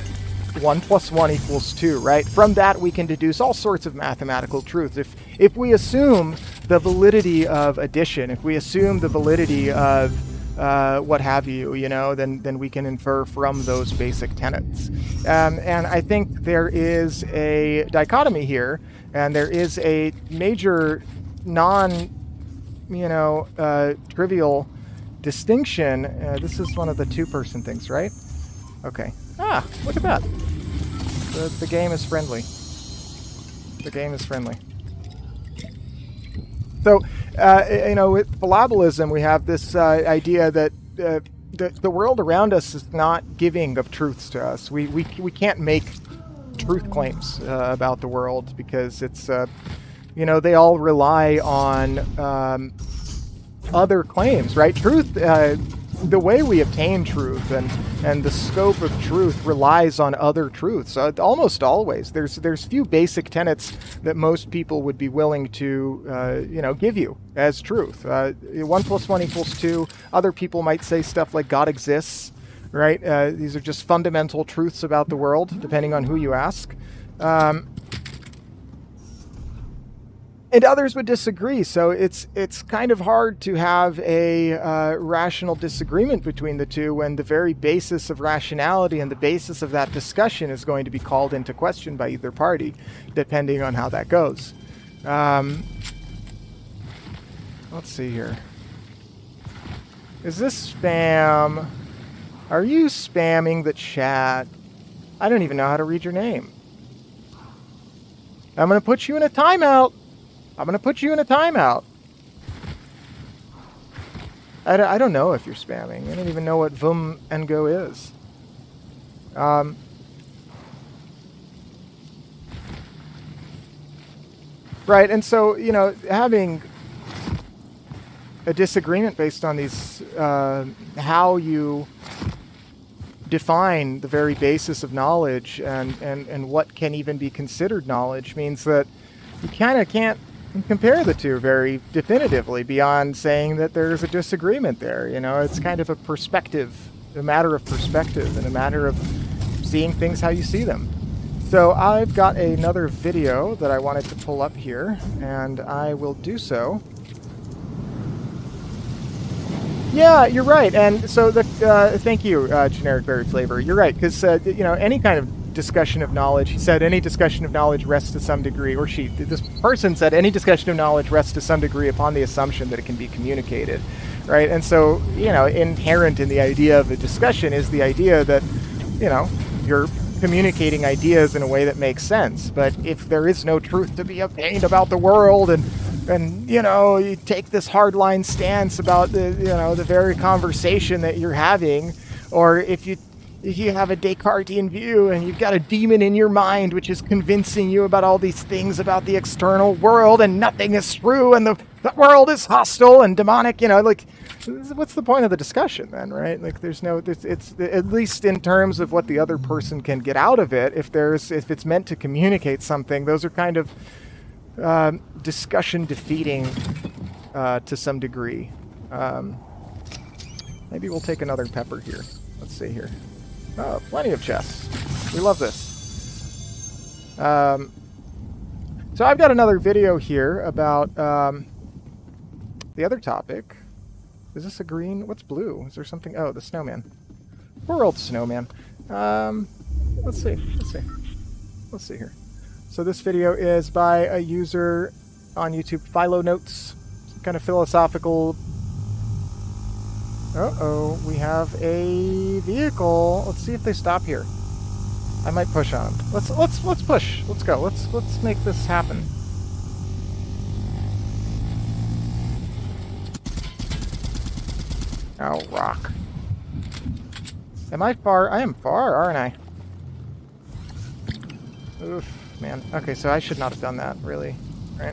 + 1 = 2, right? From that, we can deduce all sorts of mathematical truths. If we assume the validity of addition, if we assume the validity of what have you, then we can infer from those basic tenets. And I think there is a dichotomy here, and there is a major trivial distinction. This is one of the two-person things, right? Okay. Ah, look at that. The game is friendly. The game is friendly. So, with fallibilism, we have this idea that the world around us is not giving of truths to us. We can't make truth claims about the world because it's, they all rely on other claims, right? Truth, the way we obtain truth and the scope of truth relies on other truths. Almost always, there's few basic tenets that most people would be willing to, give you as truth. 1 + 1 = 2. Other people might say stuff like God exists, right? These are just fundamental truths about the world, depending on who you ask. And others would disagree, so it's kind of hard to have a rational disagreement between the two when the very basis of rationality and the basis of that discussion is going to be called into question by either party, depending on how that goes. Let's see here. Is this spam? Are you spamming the chat? I don't even know how to read your name. I'm going to put you in a timeout. I don't know if you're spamming. I don't even know what Vum and Go is. Right, and so, having a disagreement based on these, how you define the very basis of knowledge and what can even be considered knowledge means that you kind of can't compare the two very definitively beyond saying that there's a disagreement there. It's kind of a matter of perspective and a matter of seeing things how you see them. So I've got another video that I wanted to pull up here, and I will do so. Yeah, you're right. And so thank you, Generic Berry Flavor. You're right, because any kind of discussion of knowledge, he said, any discussion of knowledge rests to some degree, or this person said, any discussion of knowledge rests to some degree upon the assumption that it can be communicated. right? And so, you know, inherent in the idea of a discussion is the idea that, you know, you're communicating ideas in a way that makes sense. But if there is no truth to be obtained about the world, and you know, you take this hardline stance about the, you know, the very conversation that you're having, or if you have a Descartesian view and you've got a demon in your mind which is convincing you about all these things about the external world and nothing is true and the world is hostile and demonic, you know, like, what's the point of the discussion then, right? Like, it's at least in terms of what the other person can get out of it. If it's meant to communicate something, those are kind of discussion defeating to some degree. Maybe we'll take another pepper here. Let's see here. Oh, plenty of chests. We love this. So I've got another video here about the other topic. Is this a green? What's blue? Is there something? Oh, the snowman. Poor old snowman. Let's see here. So this video is by a user on YouTube, Philo Notes. Some kind of philosophical. Uh-oh, we have a vehicle. Let's see if they stop here. I might push on them. Let's push. Let's go. Let's make this happen. Oh, rock. Am I far? I am far, aren't I? Oof, man. Okay, so I should not have done that, really, right?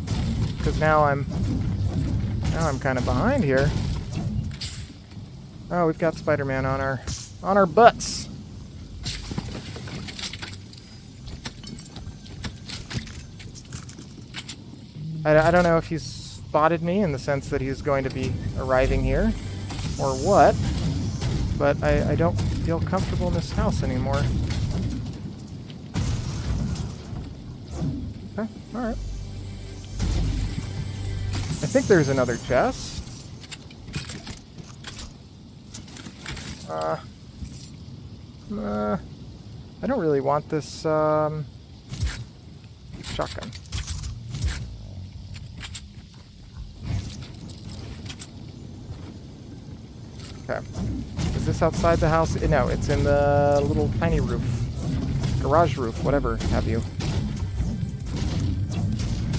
Because now I'm kind of behind here. Oh, we've got Spider-Man on our butts. I don't know if he's spotted me in the sense that he's going to be arriving here, or what, but I don't feel comfortable in this house anymore. Okay, alright. I think there's another chest. I don't really want this shotgun. Okay. Is this outside the house? No, it's in the little tiny roof. Garage roof, whatever have you.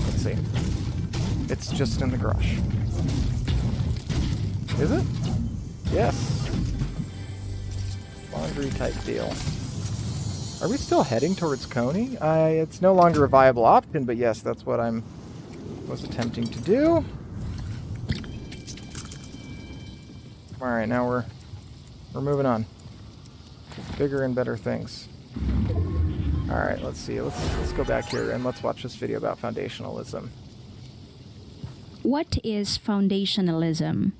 Let's see. It's just in the garage. Is it? Yes. Laundry type deal. Are we still heading towards Coney? It's no longer a viable option, but yes, that's what was attempting to do. Alright, now we're moving on. Bigger and better things. Alright, let's see. Let's go back here and let's watch this video about foundationalism. What is foundationalism?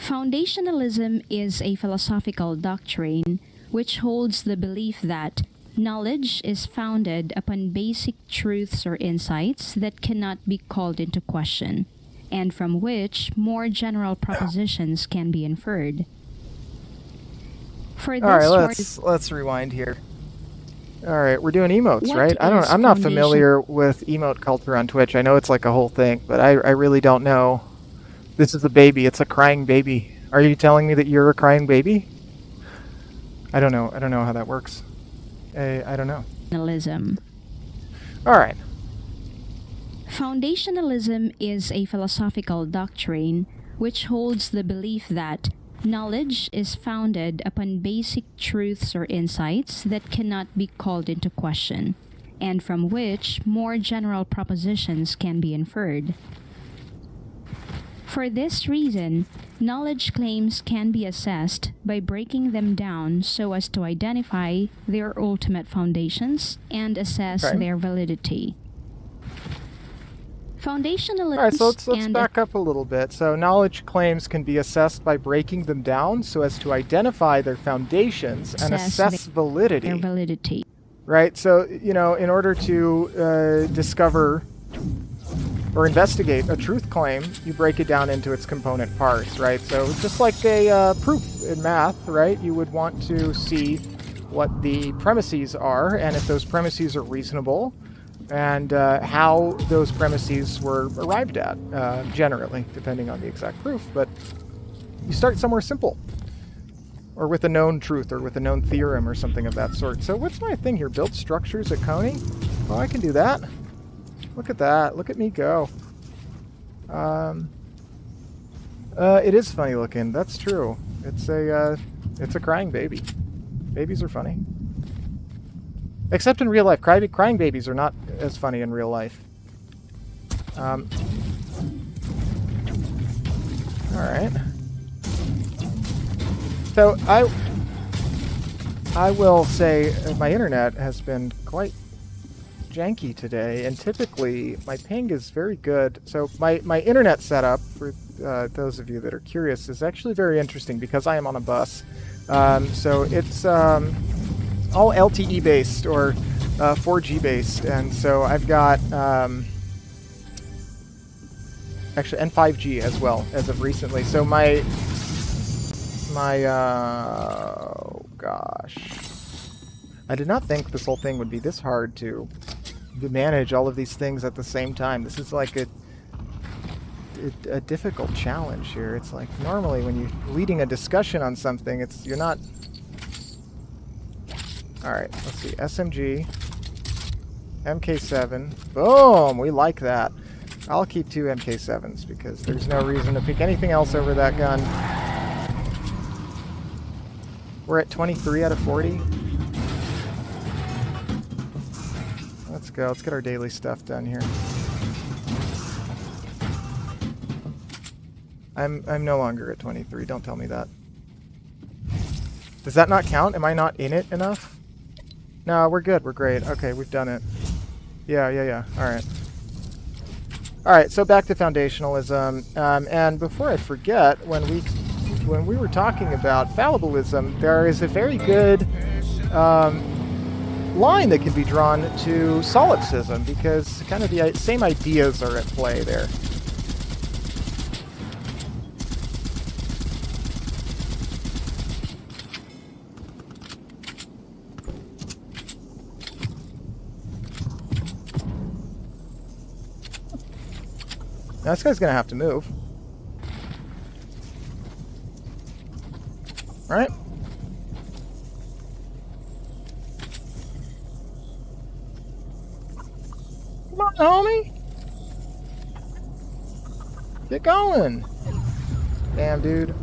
Foundationalism is a philosophical doctrine which holds the belief that knowledge is founded upon basic truths or insights that cannot be called into question, and from which more general propositions can be inferred. For this, all right, let's rewind here. All right, we're doing emotes, right? I'm not familiar with emote culture on Twitch. I know it's like a whole thing, but I really don't know. This is a baby. It's a crying baby. Are you telling me that you're a crying baby? I don't know. I don't know how that works. I don't know. All right. Foundationalism is a philosophical doctrine which holds the belief that knowledge is founded upon basic truths or insights that cannot be called into question, and from which more general propositions can be inferred. For this reason, knowledge claims can be assessed by breaking them down so as to identify their ultimate foundations and assess their validity. Foundationalism. All right, so let's back up a little bit. So knowledge claims can be assessed by breaking them down so as to identify their foundations and assess validity. Their validity. Right, so, you know, in order to discover or investigate a truth claim, you break it down into its component parts, right? So just like a proof in math, right, you would want to see what the premises are, and if those premises are reasonable, and how those premises were arrived at, generally, depending on the exact proof. But you start somewhere simple, or with a known truth, or with a known theorem, or something of that sort. So what's my thing here? Build structures at Coney? Oh, I can do that. Look at that. Look at me go. It is funny looking. That's true. It's a crying baby. Babies are funny. Except in real life. Crying babies are not as funny in real life. Alright. So, I will say my internet has been quite janky today, and typically my ping is very good. So my internet setup, for those of you that are curious, is actually very interesting because I am on a bus. So it's all LTE based, or 4G based, and so I've got actually, and 5G as well as of recently. So my oh gosh, I did not think this whole thing would be this hard to manage all of these things at the same time. This is like a difficult challenge here. It's like normally when you're leading a discussion on something, you're not. All right, let's see. SMG, MK7. Boom, we like that. I'll keep 2 MK7s because there's no reason to pick anything else over that gun. We're at 23 out of 40. Let's go. Let's get our daily stuff done here. I'm no longer at 23. Don't tell me that. Does that not count? Am I not in it enough? No, we're good. We're great. Okay, we've done it. Yeah. All right. So back to foundationalism. And before I forget, when we were talking about fallibilism, there is a very good line that can be drawn to solipsism, because kind of the same ideas are at play there. Now this guy's gonna have to move. Right? Come on, homie. Get going. Damn, dude.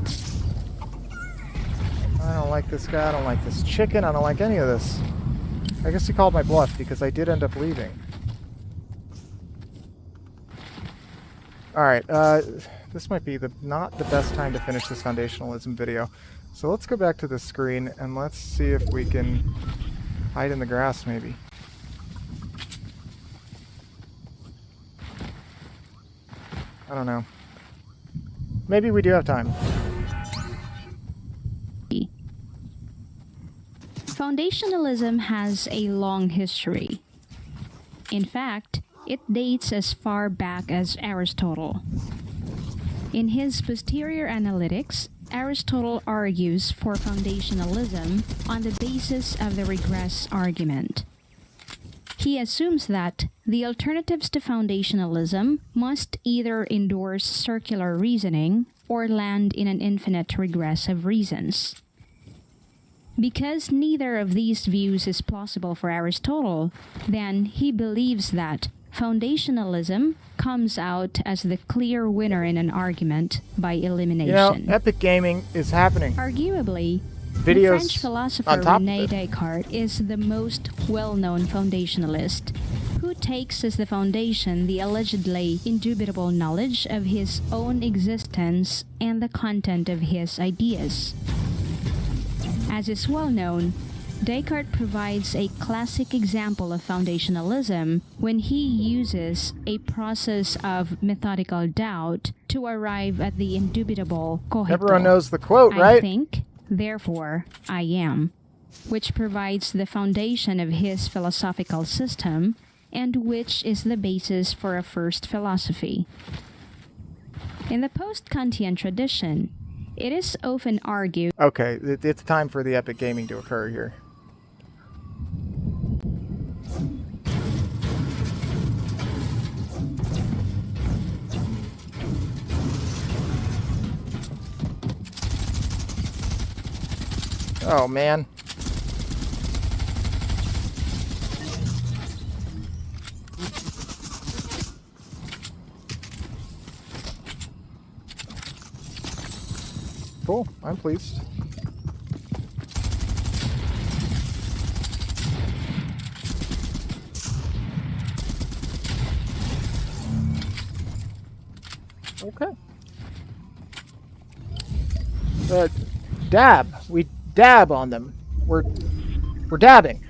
I don't like this guy. I don't like this chicken. I don't like any of this. I guess he called my bluff because I did end up leaving. Alright, this might be not the best time to finish this foundationalism video. So let's go back to the screen and let's see if we can hide in the grass, maybe. I don't know. Maybe we do have time. Foundationalism has a long history. In fact, it dates as far back as Aristotle. In his Posterior Analytics, Aristotle argues for foundationalism on the basis of the regress argument. He assumes that the alternatives to foundationalism must either endorse circular reasoning or land in an infinite regress of reasons. Because neither of these views is plausible for Aristotle, then he believes that foundationalism comes out as the clear winner in an argument by elimination. You know, epic gaming is happening. Arguably, Videos the French philosopher on René Descartes is the most well-known foundationalist, who takes as the foundation the allegedly indubitable knowledge of his own existence and the content of his ideas. As is well known, Descartes provides a classic example of foundationalism when he uses a process of methodical doubt to arrive at the indubitable cogito. Everyone knows the quote, right? I think, therefore I am, which provides the foundation of his philosophical system and which is the basis for a first philosophy. In the post-Kantian tradition, it is often argued... Okay, it's time for the epic gaming to occur here. Oh, man. Cool. I'm pleased. Okay. Dab. We dab on them. We're dabbing.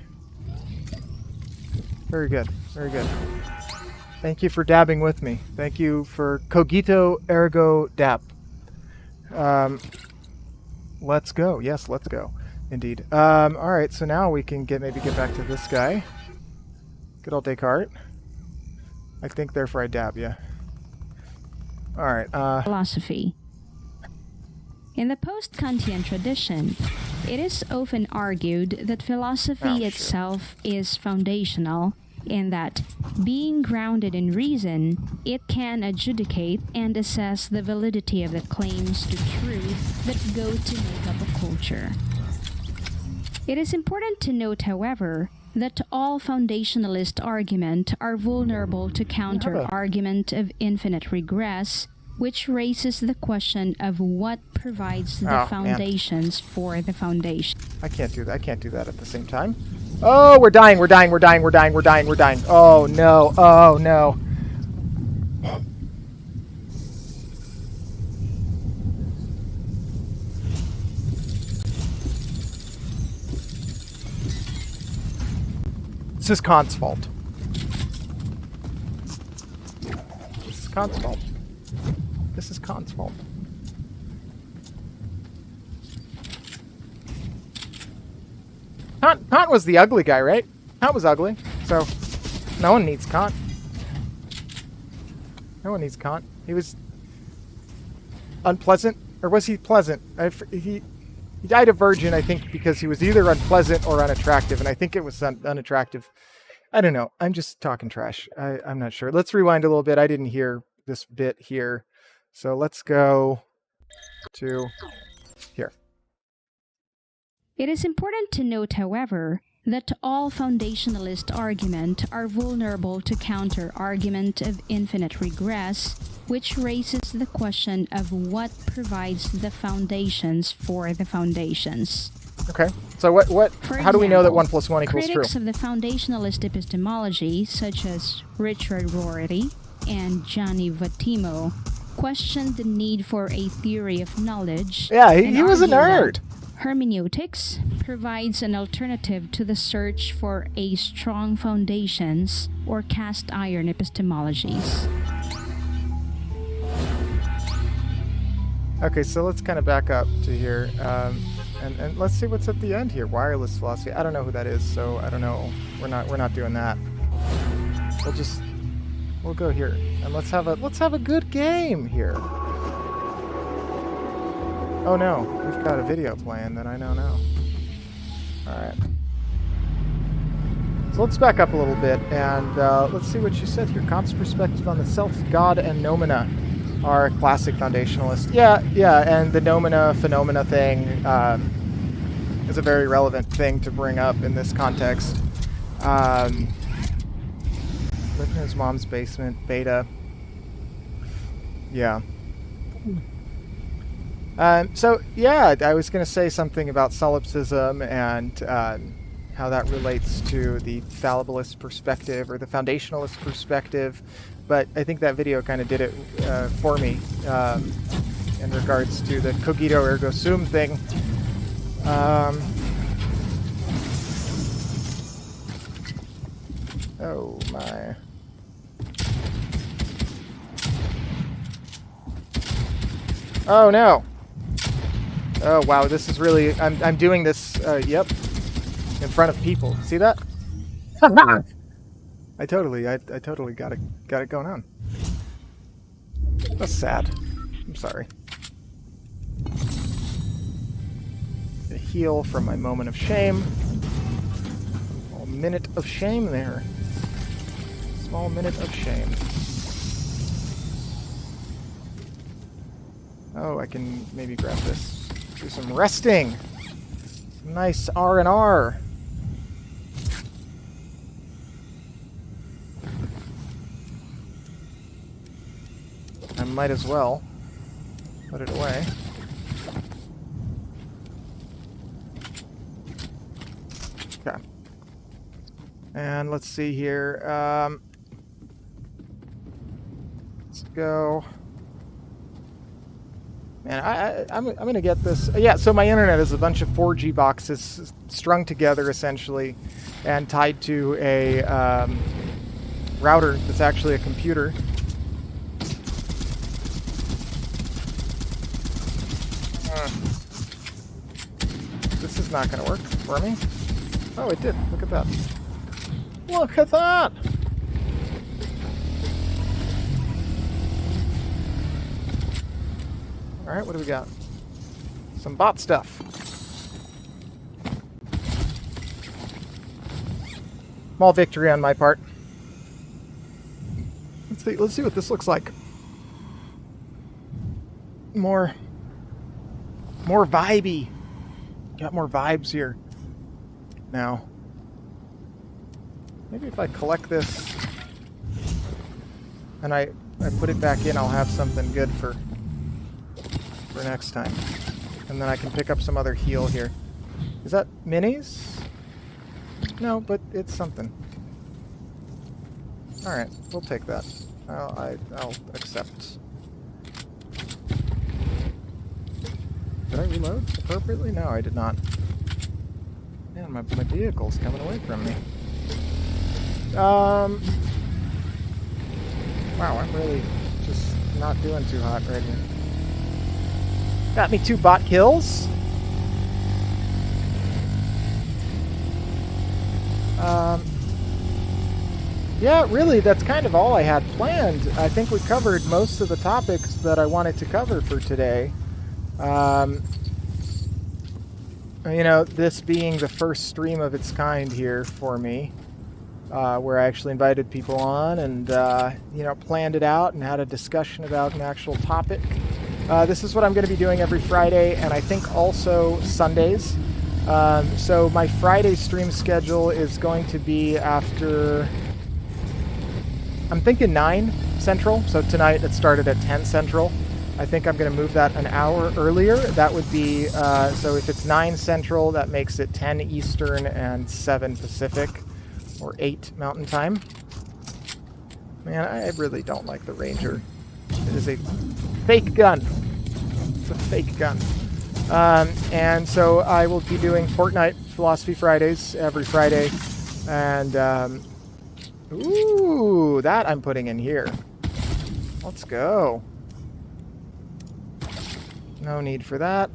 Very good. Very good. Thank you for dabbing with me. Thank you for cogito ergo dab. Let's go. Yes, let's go. Indeed. All right. So now we can maybe get back to this guy. Good old Descartes. I think therefore I dab. Yeah. All right. Philosophy. In the post-Kantian tradition, it is often argued that philosophy itself is foundational, in that, being grounded in reason, it can adjudicate and assess the validity of the claims to truth that go to make up a culture. It is important to note, however, that all foundationalist arguments are vulnerable to counter-argument of infinite regress, which raises the question of what provides the foundations for the foundation. I can't do that. I can't do that at the same time. Oh, we're dying. We're dying. We're dying. We're dying. We're dying. We're dying. Oh, no. Oh, no. This is Kant's fault. This is Kant's fault. This is Kant's fault. Kant was the ugly guy, right? Kant was ugly, so no one needs Kant. No one needs Kant. He was unpleasant, or was he pleasant? He died a virgin, I think, because he was either unpleasant or unattractive, and I think it was unattractive. I don't know. I'm just talking trash. I'm not sure. Let's rewind a little bit. I didn't hear this bit here. So let's go to here. It is important to note, however, that all foundationalist arguments are vulnerable to counter-argument of infinite regress, which raises the question of what provides the foundations for the foundations. Okay, so how do we know that 1 + 1 = true? Critics of the foundationalist epistemology, such as Richard Rorty and Gianni Vattimo, questioned the need for a theory of knowledge. Yeah, he was a nerd. Hermeneutics provides an alternative to the search for a strong foundations or cast iron epistemologies. Okay, so let's kind of back up to here, and let's see what's at the end here. Wireless philosophy. I don't know who that is, so I don't know. We're not doing that. We'll go here and let's have a good game here. Oh no, we've got a video playing that I know now. Alright. So let's back up a little bit and let's see what you said here. Kant's perspective on the self, God, and noumena are classic foundationalist. Yeah, and the noumena phenomena thing is a very relevant thing to bring up in this context. Living in his mom's basement, beta. Yeah. So, yeah, I was going to say something about solipsism and how that relates to the fallibilist perspective or the foundationalist perspective, but I think that video kind of did it for me in regards to the cogito ergo sum thing. Oh my. Oh no. Oh wow, this is really I'm doing this yep. In front of people. See that? I totally got it going on. That's sad. I'm sorry. A heal from my moment of shame. A minute of shame there. Small minute of shame. Oh, I can maybe grab this. Do some resting. Nice R&R. I might as well put it away. Okay. And let's see here. Let's go. Man, I'm gonna get this. Yeah, so my internet is a bunch of 4G boxes strung together essentially, and tied to a router that's actually a computer. This is not gonna work for me. Oh, it did. Look at that. Look at that! Alright, what do we got? Some bot stuff. Small victory on my part. Let's see what this looks like. More vibey. Got more vibes here. Now. Maybe if I collect this and I put it back in, I'll have something good for next time. And then I can pick up some other heal here. Is that minis? No, but it's something. Alright, we'll take that. I'll accept. Did I reload appropriately? No, I did not. Man, my vehicle's coming away from me. Wow, I'm really just not doing too hot right here. Got me 2 bot kills. Yeah, really, that's kind of all I had planned. I think we covered most of the topics that I wanted to cover for today. You know, this being the first stream of its kind here for me, where I actually invited people on and, you know, planned it out and had a discussion about an actual topic. This is what I'm going to be doing every Friday, and I think also Sundays. So my Friday stream schedule is going to be after, I'm thinking 9 Central. So tonight it started at 10 Central. I think I'm going to move that an hour earlier. That would be, so if it's 9 Central, that makes it 10 Eastern and 7 Pacific, or 8 Mountain Time. Man, I really don't like the Ranger. It is a fake gun. It's a fake gun. And so I will be doing Fortnite Philosophy Fridays every Friday. And, ooh, that I'm putting in here. Let's go. No need for that.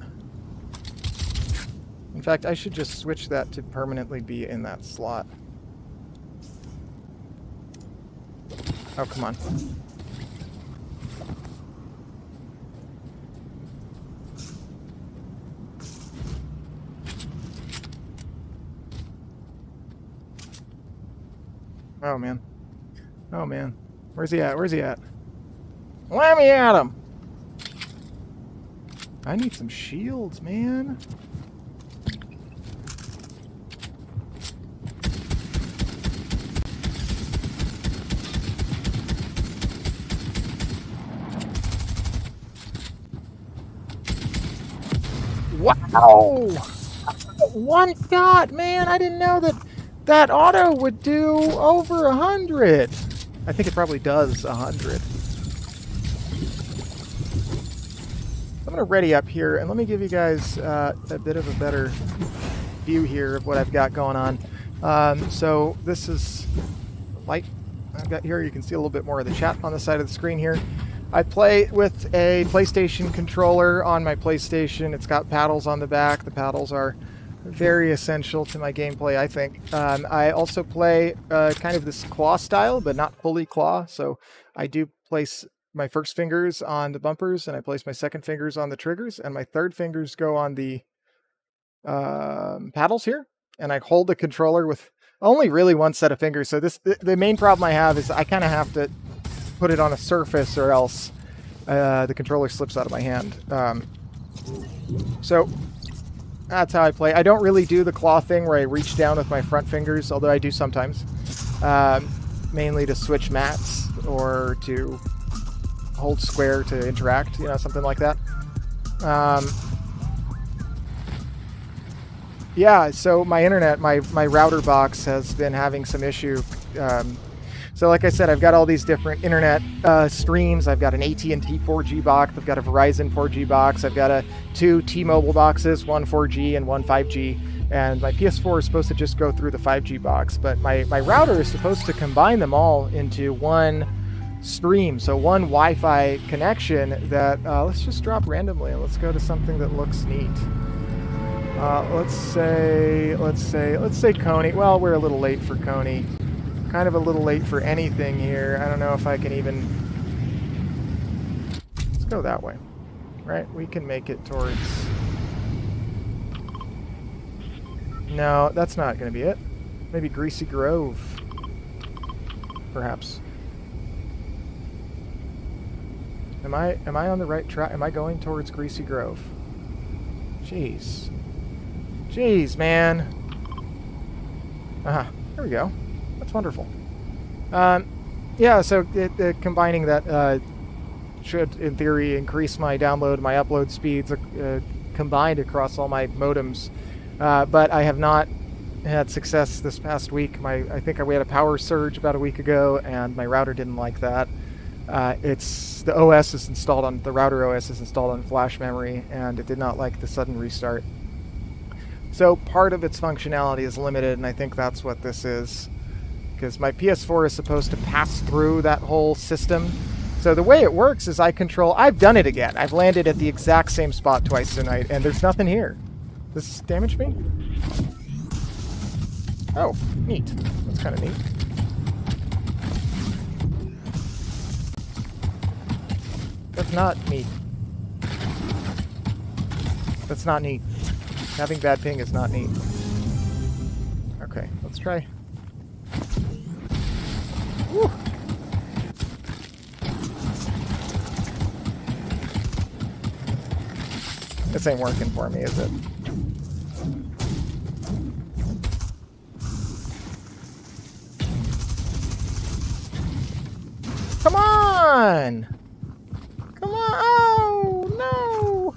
In fact, I should just switch that to permanently be in that slot. Oh, come on. Oh, man. Oh, man. Where's he at? Where's he at? Let me at him! I need some shields, man. Wow! One shot, man! I didn't know that auto would do over 100. I think it probably does 100. I'm going to ready up here, and let me give you guys a bit of a better view here of what I've got going on. So this is light I've got here. You can see a little bit more of the chat on the side of the screen here. I play with a PlayStation controller on my PlayStation. It's got paddles on the back. The paddles are very essential to my gameplay, I think. I also play kind of this claw style, but not fully claw. So I do place my first fingers on the bumpers, and I place my second fingers on the triggers, and my third fingers go on the paddles here. And I hold the controller with only really one set of fingers. So the main problem I have is I kind of have to put it on a surface, or else the controller slips out of my hand. So That's how I play. I don't really do the claw thing where I reach down with my front fingers, although I do sometimes. Mainly to switch mats or to hold square to interact, you know, something like that. Yeah, so my internet, my router box has been having some issue. So like I said, I've got all these different internet streams. I've got an AT&T 4G box. I've got a Verizon 4G box. I've got two T-Mobile boxes, one 4G and one 5G. And my PS4 is supposed to just go through the 5G box. But my router is supposed to combine them all into one stream. So one Wi-Fi connection that, let's just drop randomly and let's go to something that looks neat. Let's say Coney. Well, we're a little late for Coney. Kind of a little late for anything here. I don't know if I can even... Let's go that way. Right? We can make it towards... No, that's not going to be it. Maybe Greasy Grove. Perhaps. Am I on the right track? Am I going towards Greasy Grove? Jeez. Jeez, man. There we go. That's wonderful. Yeah, so combining that should, in theory, increase my download, my upload speeds combined across all my modems. But I have not had success this past week. I think we had a power surge about a week ago, and my router didn't like that. The OS is installed on the router OS is installed on flash memory, and it did not like the sudden restart. So part of its functionality is limited, and I think that's what this is. Because my PS4 is supposed to pass through that whole system. So the way it works is I've done it again. I've landed at the exact same spot twice tonight, and there's nothing here. Does this damage me? Oh, neat. That's kind of neat. That's not neat. That's not neat. Having bad ping is not neat. Okay, let's try. Woo. This ain't working for me, is it? Come on! Come on! Oh, no!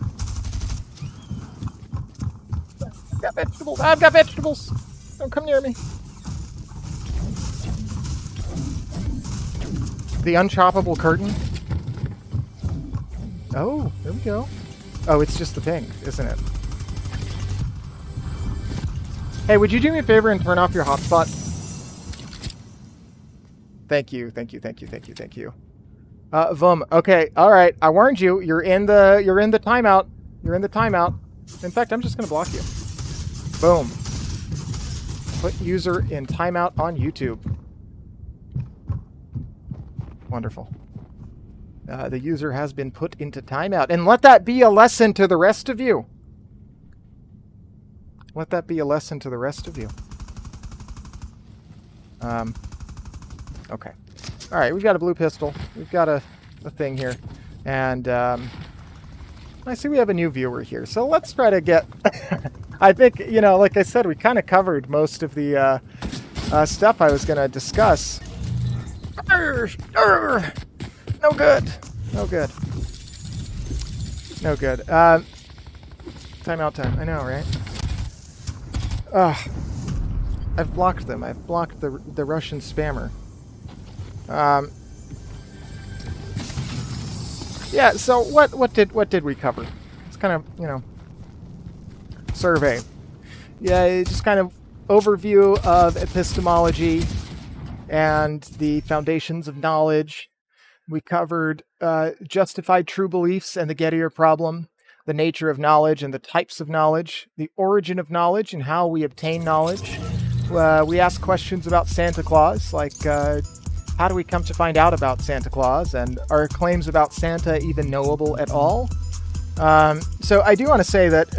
I've got vegetables! I've got vegetables! Don't come near me. The unchoppable curtain? Oh, there we go. Oh, it's just the ping, isn't it? Hey, would you do me a favor and turn off your hotspot? Thank you, thank you, thank you, thank you, thank you. Vum. Okay, all right. I warned you. You're in the timeout. You're in the timeout. In fact, I'm just gonna block you. Boom. Put user in timeout on YouTube. Wonderful. The user has been put into timeout, and let that be a lesson to the rest of you. Let that be a lesson to the rest of you. Okay. All right, we've got a blue pistol. We've got a thing here. And I see we have a new viewer here. So let's try to get... I think, you know, like I said, we kind of covered most of the stuff I was going to discuss. No good. No good. No good. Timeout time. I know, right? I've blocked them. I've blocked the Russian spammer. Yeah, so what did we cover? It's kind of, you know, survey. Yeah, just kind of overview of epistemology and the foundations of knowledge. We covered justified true beliefs and the Gettier problem, the nature of knowledge and the types of knowledge, the origin of knowledge and how we obtain knowledge. We asked questions about Santa Claus, like how do we come to find out about Santa Claus, and are claims about Santa even knowable at all? So I do want to say that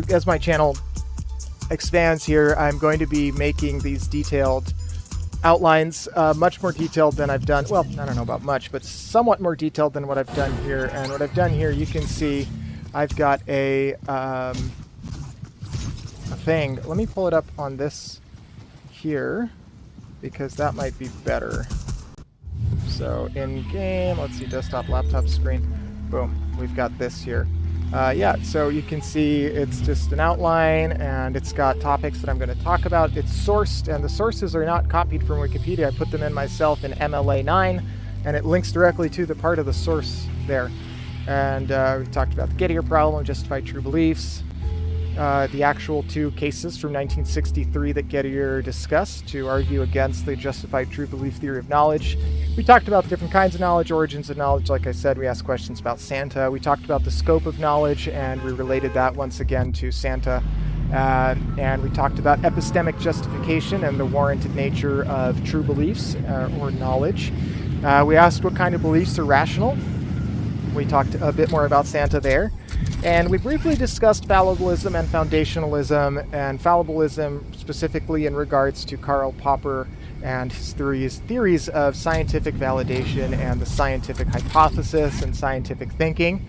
as my channel expands here, I'm going to be making these detailed outlines, much more detailed than I've done. Well, I don't know about much, but somewhat more detailed than what I've done here. And what I've done here, you can see I've got a thing. Let me pull it up on this here, because that might be better. So in game, let's see, desktop, laptop screen. Boom, we've got this here. Yeah, so you can see it's just an outline, and it's got topics that I'm going to talk about. It's sourced, and the sources are not copied from Wikipedia. I put them in myself in MLA9, and it links directly to the part of the source there. And we talked about the Gettier problem, justified true beliefs, the actual 2 cases from 1963 that Gettier discussed to argue against the justified true belief theory of knowledge. We talked about the different kinds of knowledge, origins of knowledge. Like I said, we asked questions about Santa. We talked about the scope of knowledge, and we related that once again to Santa. And we talked about epistemic justification and the warranted nature of true beliefs or knowledge. We asked what kind of beliefs are rational. We talked a bit more about Santa there. And we briefly discussed fallibilism and foundationalism, and fallibilism specifically in regards to Karl Popper and his theories of scientific validation and the scientific hypothesis and scientific thinking.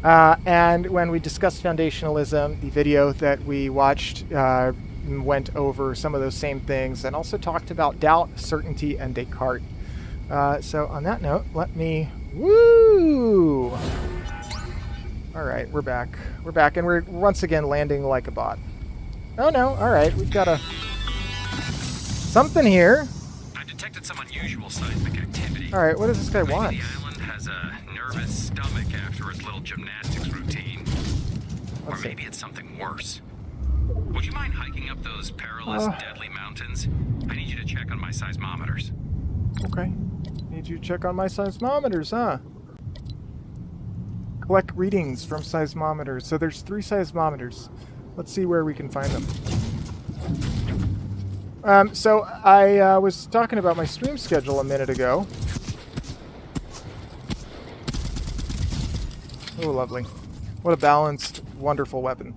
And when we discussed foundationalism, the video that we watched went over some of those same things and also talked about doubt, certainty, and Descartes. So on that note, let me... Woo! Alright, we're back. We're back, and we're once again landing like a bot. Oh no, alright, we've got something here. I detected some unusual seismic activity. Alright, what does this guy Maybe want? the island has a nervous stomach after its little gymnastics routine. Or maybe it's something worse. Would you mind hiking up those perilous, deadly mountains? I need you to check on my seismometers. Okay. Need you to check on my seismometers, huh? Collect readings from seismometers. So there's 3 seismometers. Let's see where we can find them. So I was talking about my stream schedule a minute ago. Oh, lovely. What a balanced, wonderful weapon.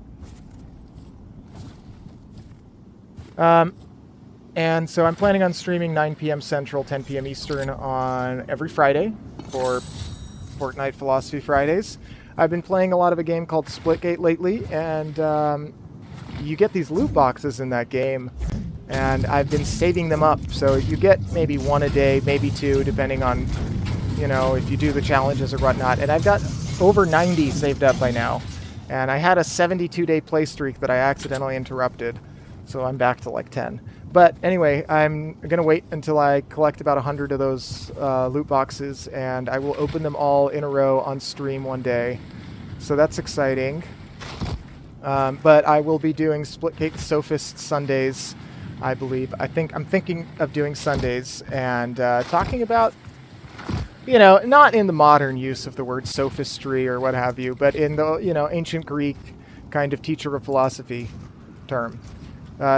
And so I'm planning on streaming 9 p.m. Central, 10 p.m. Eastern on every Friday for Fortnite Philosophy Fridays. I've been playing a lot of a game called Splitgate lately, and you get these loot boxes in that game, and I've been saving them up. So you get maybe 1 a day, maybe 2, depending on, you know, if you do the challenges or whatnot. And I've got over 90 saved up by now. And I had a 72-day play streak that I accidentally interrupted, so I'm back to like 10. But anyway, I'm going to wait until I collect about 100 of those loot boxes, and I will open them all in a row on stream one day. So that's exciting. But I will be doing Splitgate Sophist Sundays, I believe. I'm thinking of doing Sundays and talking about, you know, not in the modern use of the word sophistry or what have you, but in the, you know, ancient Greek kind of teacher of philosophy term.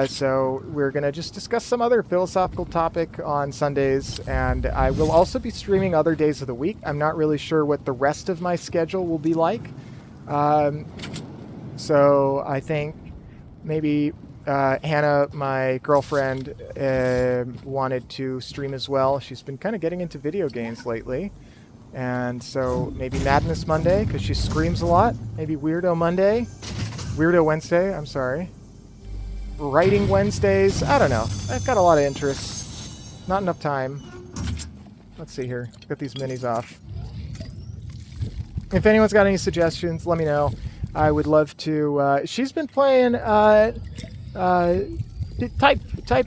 So we're going to just discuss some other philosophical topic on Sundays, and I will also be streaming other days of the week. I'm not really sure what the rest of my schedule will be like. So I think maybe Hannah, my girlfriend, wanted to stream as well. She's been kind of getting into video games lately. And so maybe Madness Monday, because she screams a lot. Maybe Weirdo Monday. Weirdo Wednesday, I'm sorry. Writing Wednesdays. I don't know. I've got a lot of interests. Not enough time. Let's see here. Get these minis off. If anyone's got any suggestions, let me know. I would love to. She's been playing. Type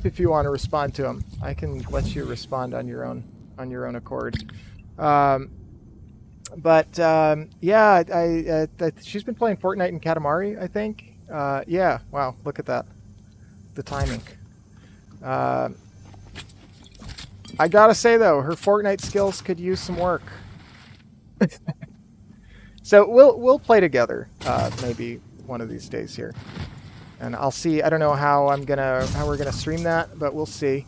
if you want to respond to them. I can let you respond on your own accord. Yeah, she's been playing Fortnite and Katamari, I think. Yeah. Wow. Look at that. The timing. I gotta say though, her Fortnite skills could use some work. So we'll play together, maybe one of these days here, and I'll see. I don't know how we're gonna stream that, but we'll see.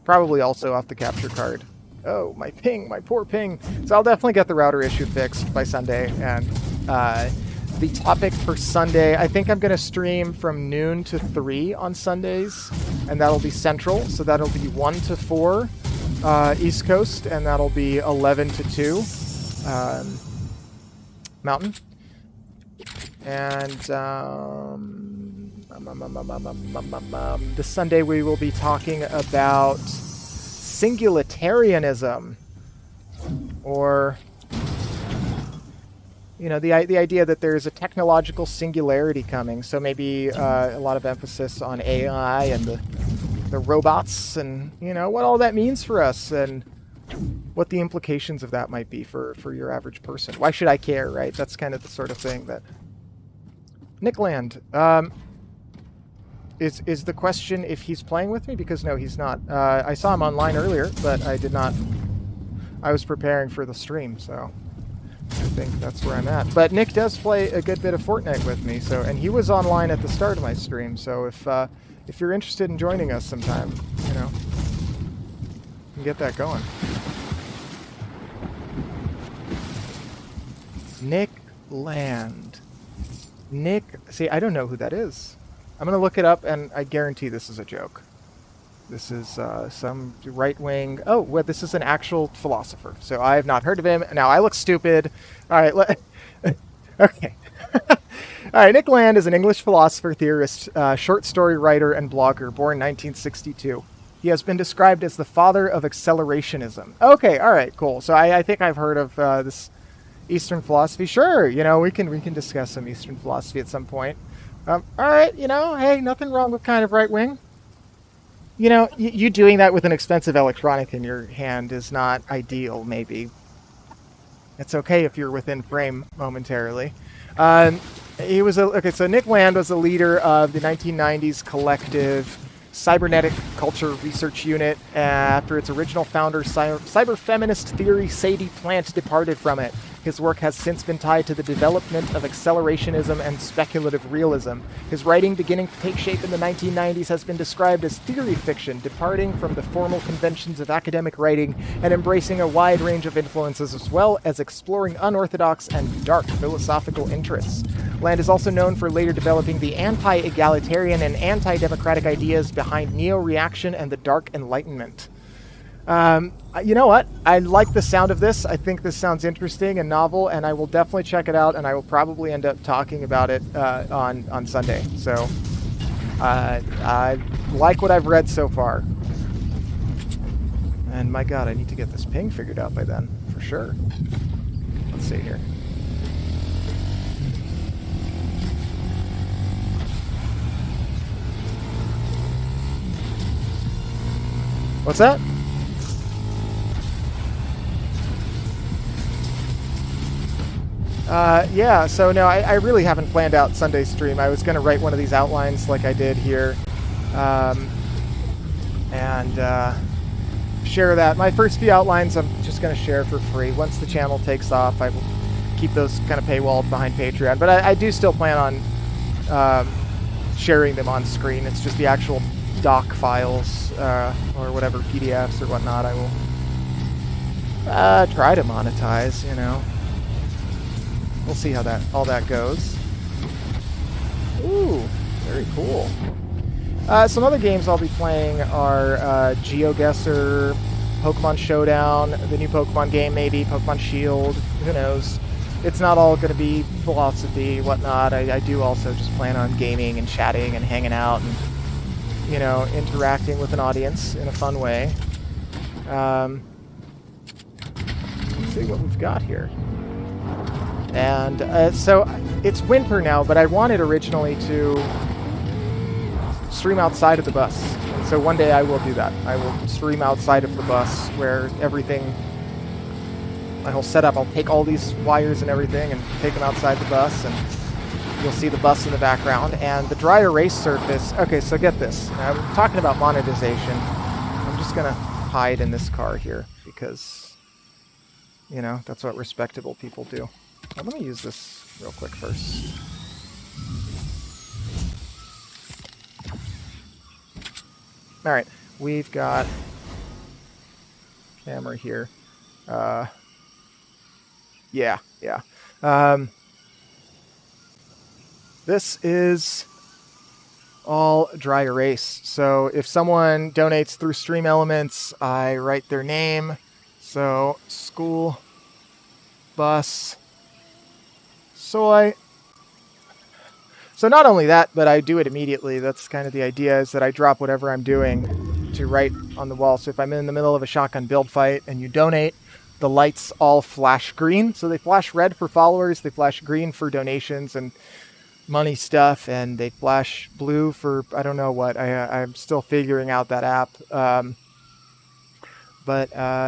Probably also off the capture card. Oh, my ping, my poor ping. So I'll definitely get the router issue fixed by Sunday, and the topic for Sunday, I think I'm going to stream from noon to 3 on Sundays, and that'll be Central, so that'll be 1 to 4 East Coast, and that'll be 11 to 2 Mountain. And this Sunday we will be talking about singularitarianism, or the idea that there's a technological singularity coming. So maybe a lot of emphasis on AI and the robots, and what all that means for us, and what the implications of that might be for your average person. Why should I care, right? That's kind of the sort of thing that Nick Land. Is the question if he's playing with me? Because no, he's not. I saw him online earlier, but I did not. I was preparing for the stream, so I think that's where I'm at. But Nick does play a good bit of Fortnite with me, and he was online at the start of my stream. So if you're interested in joining us sometime, you can get that going. Nick Land. Nick, see, I don't know who that is. I'm going to look it up, and I guarantee this is a joke. This is some right-wing... Oh, well, this is an actual philosopher, so I have not heard of him. Now, I look stupid. All right, okay. All right, Nick Land is an English philosopher, theorist, short story writer, and blogger, born 1962. He has been described as the father of accelerationism. Okay, all right, cool. So I think I've heard of this Eastern philosophy. Sure, we can discuss some Eastern philosophy at some point. All right, hey, nothing wrong with kind of right wing. You doing that with an expensive electronic in your hand is not ideal, maybe. It's okay if you're within frame momentarily. So Nick Land was a leader of the 1990s collective Cybernetic Culture Research Unit. After its original founder, cyber-feminist theory Sadie Plant departed from it. His work has since been tied to the development of accelerationism and speculative realism. His writing, beginning to take shape in the 1990s, has been described as theory fiction, departing from the formal conventions of academic writing and embracing a wide range of influences, as well as exploring unorthodox and dark philosophical interests. Land is also known for later developing the anti-egalitarian and anti-democratic ideas behind neo-reaction and the Dark Enlightenment. You know what? I like the sound of this. I think this sounds interesting and novel, and I will definitely check it out, and I will probably end up talking about it on Sunday. So I like what I've read so far. And my god, I need to get this ping figured out by then, for sure. Let's see here. What's that? Yeah, so no, I really haven't planned out Sunday's stream. I was going to write one of these outlines like I did here, and share that. My first few outlines I'm just going to share for free. Once the channel takes off, I will keep those kind of paywalled behind Patreon. But I do still plan on sharing them on screen. It's just the actual doc files or whatever, PDFs or whatnot, I will try to monetize, We'll see how all that goes. Ooh, very cool. Some other games I'll be playing are GeoGuessr, Pokemon Showdown, the new Pokemon game maybe, Pokemon Shield, who knows. It's not all going to be philosophy, whatnot. I do also just plan on gaming and chatting and hanging out and, interacting with an audience in a fun way. Let's see what we've got here. And so it's winter now, but I wanted originally to stream outside of the bus. And so one day I will do that. I will stream outside of the bus where everything, my whole setup, I'll take all these wires and everything and take them outside the bus, and you'll see the bus in the background. And the dry erase surface, okay, so get this. Now, I'm talking about monetization. I'm just going to hide in this car here because, that's what respectable people do. Let me use this real quick first. All right, we've got camera here. Yeah. This is all dry erase. So if someone donates through Stream Elements, I write their name. So school bus soy So not only that, but I do it immediately. That's kind of the idea, is that I drop whatever I'm doing to right on the wall. So if I'm in the middle of a shotgun build fight and you donate, the lights all flash green. So they flash red for followers, they flash green for donations and money stuff, and they flash blue for I don't know what. I'm still figuring out that app.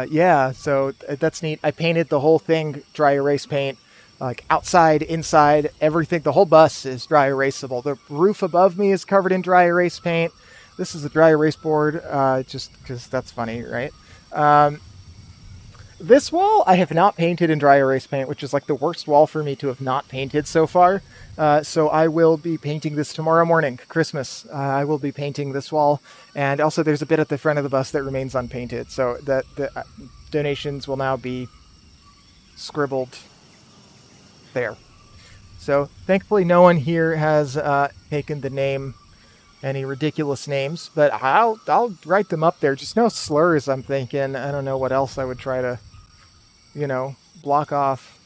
Yeah, so that's neat. I painted the whole thing dry erase paint, like outside, inside, everything. The whole bus is dry erasable. The roof above me is covered in dry erase paint. This is a dry erase board, just because that's funny, right? This wall I have not painted in dry erase paint, which is like the worst wall for me to have not painted so far. So I will be painting this tomorrow morning, Christmas. I will be painting this wall. And also there's a bit at the front of the bus that remains unpainted. So that the donations will now be scribbled there. So thankfully no one here has taken the name, any ridiculous names, but I'll write them up there. Just no slurs, I'm thinking. I don't know what else I would try to, block off.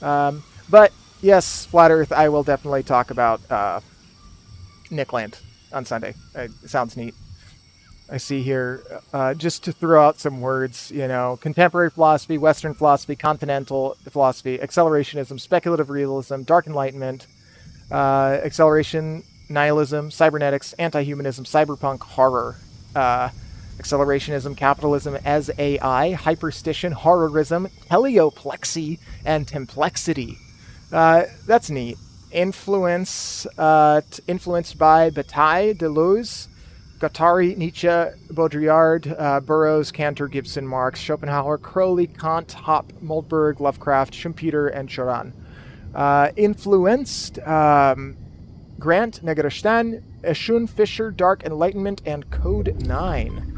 But yes, Flat Earth, I will definitely talk about Nickland on Sunday. It sounds neat. I see here, just to throw out some words, contemporary philosophy, Western philosophy, continental philosophy, accelerationism, speculative realism, dark enlightenment, acceleration, nihilism, cybernetics, anti-humanism, cyberpunk, horror, accelerationism, capitalism as AI, hyperstition, horrorism, helioplexy, and templexity. That's neat. Influenced by Bataille, Deleuze, Guattari, Nietzsche, Baudrillard, Burroughs, Cantor, Gibson, Marx, Schopenhauer, Crowley, Kant, Hoppe, Moldberg, Lovecraft, Schumpeter, and Choran. Influenced Grant, Negerstein, Eshun, Fisher, Dark Enlightenment, and Code 9.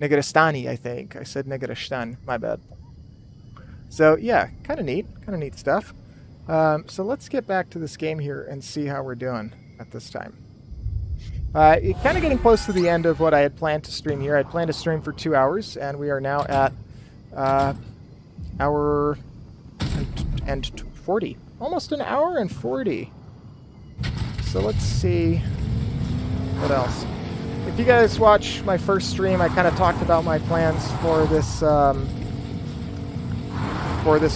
Negerstani, I think. I said Negerstein. My bad. So yeah, kind of neat stuff. So let's get back to this game here and see how we're doing at this time. Kind of getting close to the end of what I had planned to stream here. I had planned to stream for 2 hours, and we are now at hour and 40. Almost an hour and 40. So let's see what else. If you guys watch my first stream, I kind of talked about my plans for this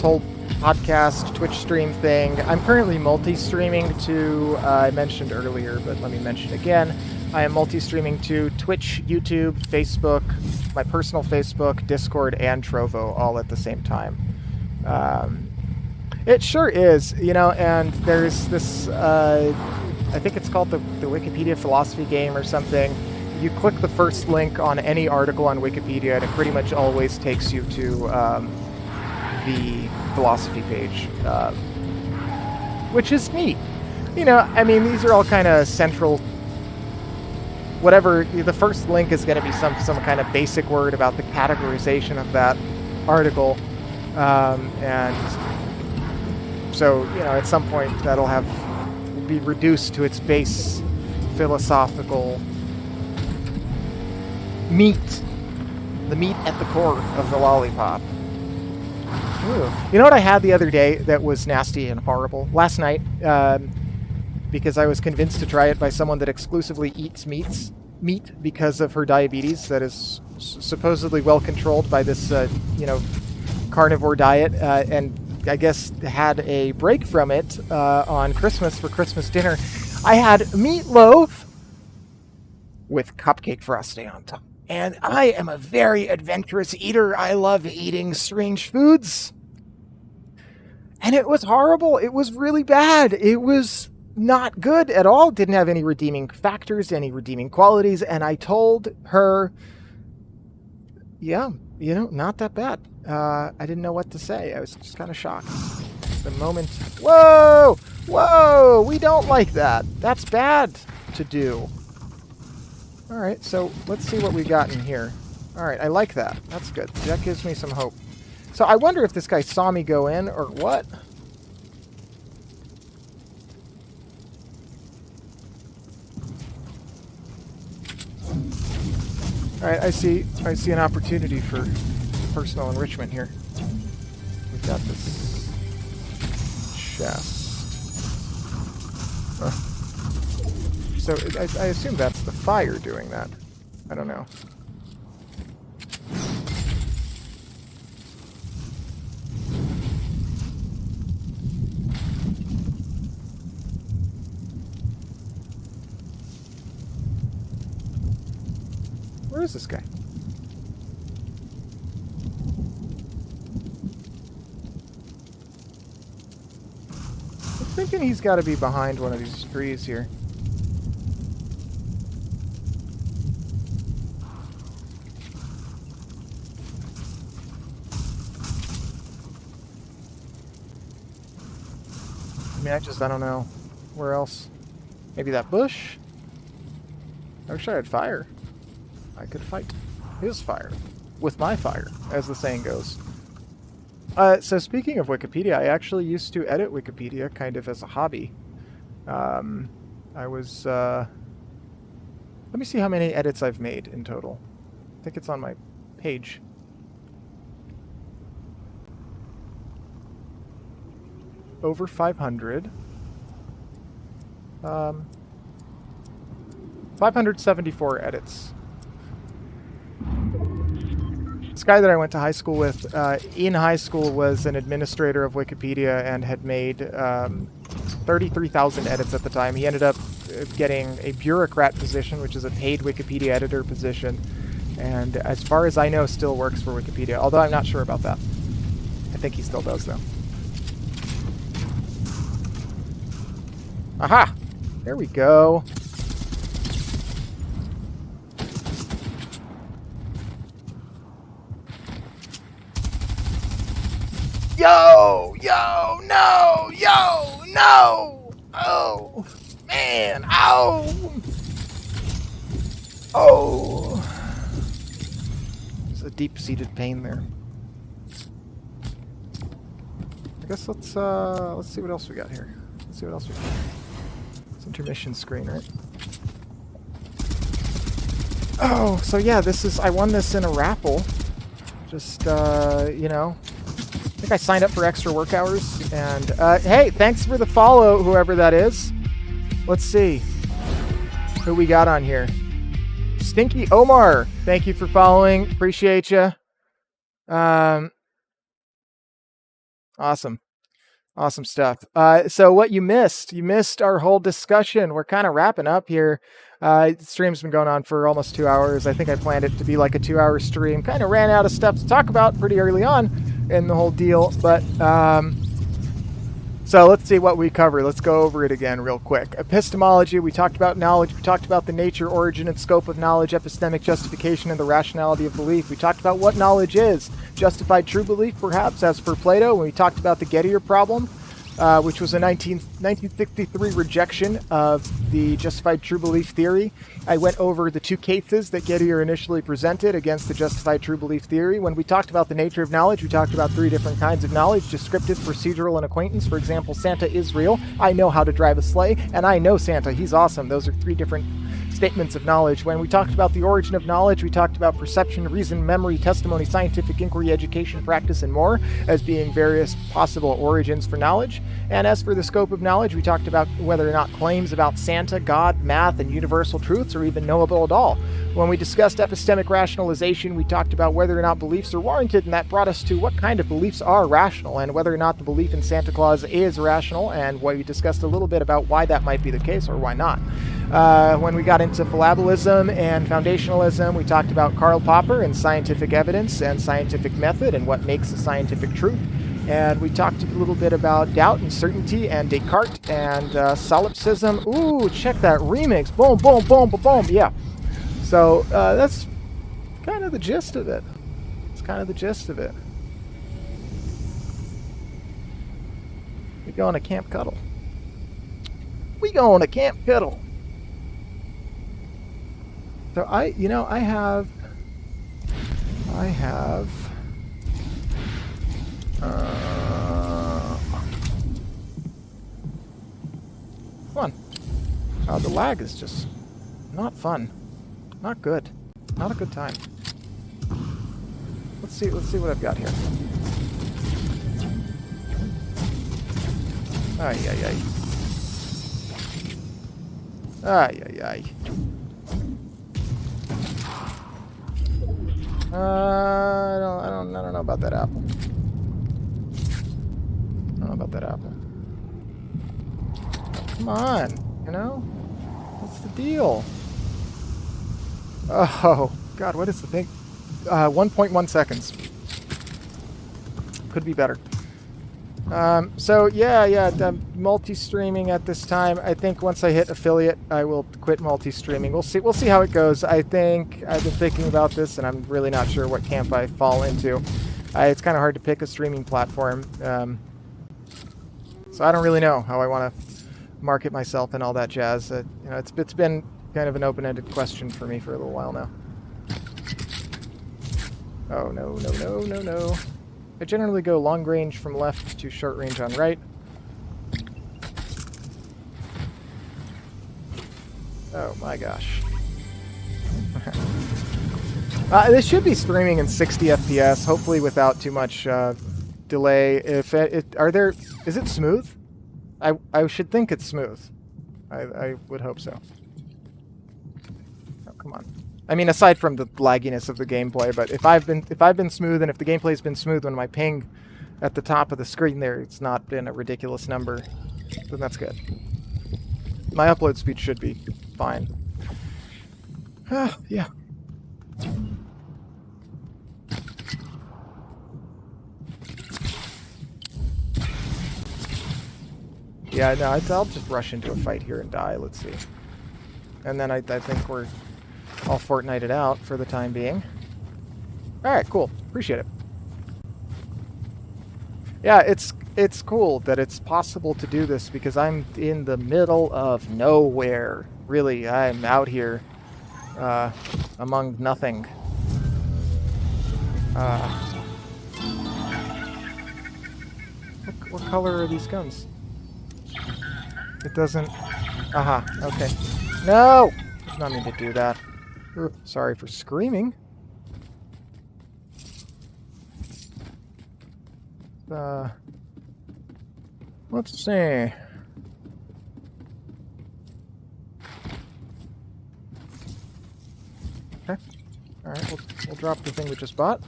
whole podcast Twitch stream thing. I'm currently multi-streaming to, I mentioned earlier, but let me mention again. I am multi-streaming to Twitch, YouTube, Facebook, my personal Facebook, Discord, and Trovo all at the same time. It sure is, and there's this, I think it's called the Wikipedia philosophy game or something. You click the first link on any article on Wikipedia, and it pretty much always takes you to the philosophy page, which is neat. These are all kind of central. Whatever the first link is going to be, some kind of basic word about the categorization of that article, and so at some point that'll be reduced to its base philosophical meat, the meat at the core of the lollipop. Ooh. You know what I had the other day that was nasty and horrible? Last night, because I was convinced to try it by someone that exclusively eats meat because of her diabetes that is supposedly well controlled by this, carnivore diet, and I guess had a break from it on Christmas for Christmas dinner. I had meatloaf with cupcake frosting on top. And I am a very adventurous eater. I love eating strange foods. And it was horrible. It was really bad. It was not good at all. Didn't have any redeeming factors, any redeeming qualities. And I told her, yeah, not that bad. I didn't know what to say. I was just kind of shocked. The moment, whoa, we don't like that. That's bad to do. All right, so let's see what we got in here. All right, I like that. That's good. That gives me some hope. So I wonder if this guy saw me go in or what. All right, I see an opportunity for personal enrichment here. We've got this chest. Huh. So I assume that's the fire doing that. I don't know. Where is this guy? I'm thinking he's got to be behind one of these trees here. I mean, I don't know. Where else? Maybe that bush? I wish I had fire. I could fight his fire with my fire, as the saying goes. So speaking of Wikipedia, I actually used to edit Wikipedia kind of as a hobby. I was... let me see how many edits I've made in total. I think it's on my page. Over 500. 574 edits. This guy that I went to high school with, in high school, was an administrator of Wikipedia and had made 33,000 edits at the time. He ended up getting a bureaucrat position, which is a paid Wikipedia editor position, and as far as I know, still works for Wikipedia, although I'm not sure about that. I think he still does, though. Aha! There we go. Yo! Yo! No! Yo! No! Oh! Man! Ow! Oh! There's a deep-seated pain there. I guess let's see what else we got here. Let's see what else we got. It's intermission screen, right? Oh, so yeah, I won this in a raffle. Just, you know. I think I signed up for extra work hours, and hey, thanks for the follow, whoever that is. Let's see who we got on here. Stinky Omar, thank you for following. Appreciate you. Awesome stuff. So what you missed our whole discussion. We're kind of wrapping up here. The stream's been going on for almost 2 hours. I think I planned it to be like a 2-hour stream. Kind of ran out of stuff to talk about pretty early on in the whole deal, but so let's see what we cover. Let's go over it again real quick. Epistemology, we talked about knowledge, we talked about the nature, origin, and scope of knowledge, epistemic justification, and the rationality of belief. We talked about what knowledge is, justified true belief, perhaps, as per Plato, when we talked about the Gettier problem, which was a 1963 rejection of the justified true belief theory. I went over the two cases that Gettier initially presented against the justified true belief theory. When we talked about the nature of knowledge, we talked about 3 different kinds of knowledge: descriptive, procedural, and acquaintance. For example, Santa is real. I know how to drive a sleigh, and I know Santa. He's awesome. Those are 3 different statements of knowledge. When we talked about the origin of knowledge, we talked about perception, reason, memory, testimony, scientific inquiry, education, practice, and more as being various possible origins for knowledge. And as for the scope of knowledge, we talked about whether or not claims about Santa, God, math, and universal truths are even knowable at all. When we discussed epistemic rationalization, we talked about whether or not beliefs are warranted, and that brought us to what kind of beliefs are rational, and whether or not the belief in Santa Claus is rational, and we discussed a little bit about why that might be the case or why not. When we got into fallibilism and foundationalism, we talked about Karl Popper and scientific evidence and scientific method and what makes a scientific truth. And we talked a little bit about doubt and certainty and Descartes and solipsism. Ooh, check that remix. Boom, boom, boom, boom, boom. Yeah. So that's kind of the gist of it. It's kind of the gist of it. We going to Camp Cuddle. We going to Camp Cuddle. So I have come on. The lag is just not fun. Not good. Not a good time. Let's see what I've got here. Ay, ay, ay. Ay, ay, ay. I don't know about that apple. I don't know about that apple. Come on, you know? What's the deal? Oh, God, what is the thing? 1.1 seconds. Could be better. So yeah, multi-streaming at this time. I think once I hit affiliate, I will quit multi-streaming. We'll see how it goes. I think I've been thinking about this, and I'm really not sure what camp I fall into. It's kind of hard to pick a streaming platform, so I don't really know how I want to market myself and all that jazz. You know, it's been kind of an open-ended question for me for a little while now. Oh no. I generally go long range from left to short range on right. Oh my gosh. This should be streaming in 60 FPS, hopefully without too much delay. Is it smooth? I should think it's smooth. I would hope so. Oh, come on. I mean, aside from the lagginess of the gameplay, but if I've been smooth, and if the gameplay's been smooth when my ping at the top of the screen there, it's not been a ridiculous number, then that's good. My upload speed should be fine. Yeah. Yeah, no, I'll just rush into a fight here and die. Let's see. And then I think we're all Fortnited out for the time being. Alright, cool. Appreciate it. Yeah, it's cool that it's possible to do this because I'm in the middle of nowhere. Really, I'm out here among nothing. What color are these guns? It doesn't... Aha, okay. No! I did not mean to do that. Sorry for screaming. Let's see. Okay. Alright, we'll drop the thing we just bought.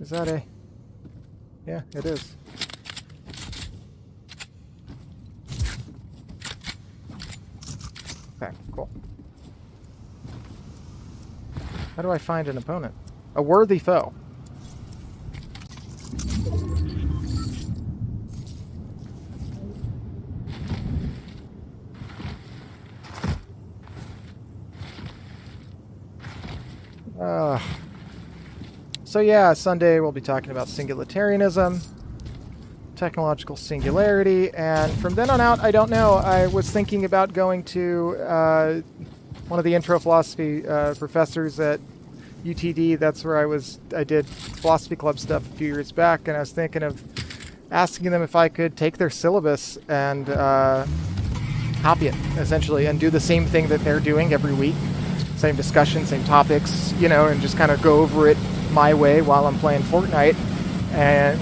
Is that a... Yeah, it is. Okay, cool. How do I find an opponent? A worthy foe. So yeah, Sunday we'll be talking about singularitarianism, technological singularity, and from then on out, I don't know. I was thinking about going to one of the intro philosophy professors at UTD. That's where I did philosophy club stuff a few years back, and I was thinking of asking them if I could take their syllabus and copy it, essentially, and do the same thing that they're doing every week. Same discussion, same topics, you know, and just kind of go over it my way while I'm playing Fortnite, and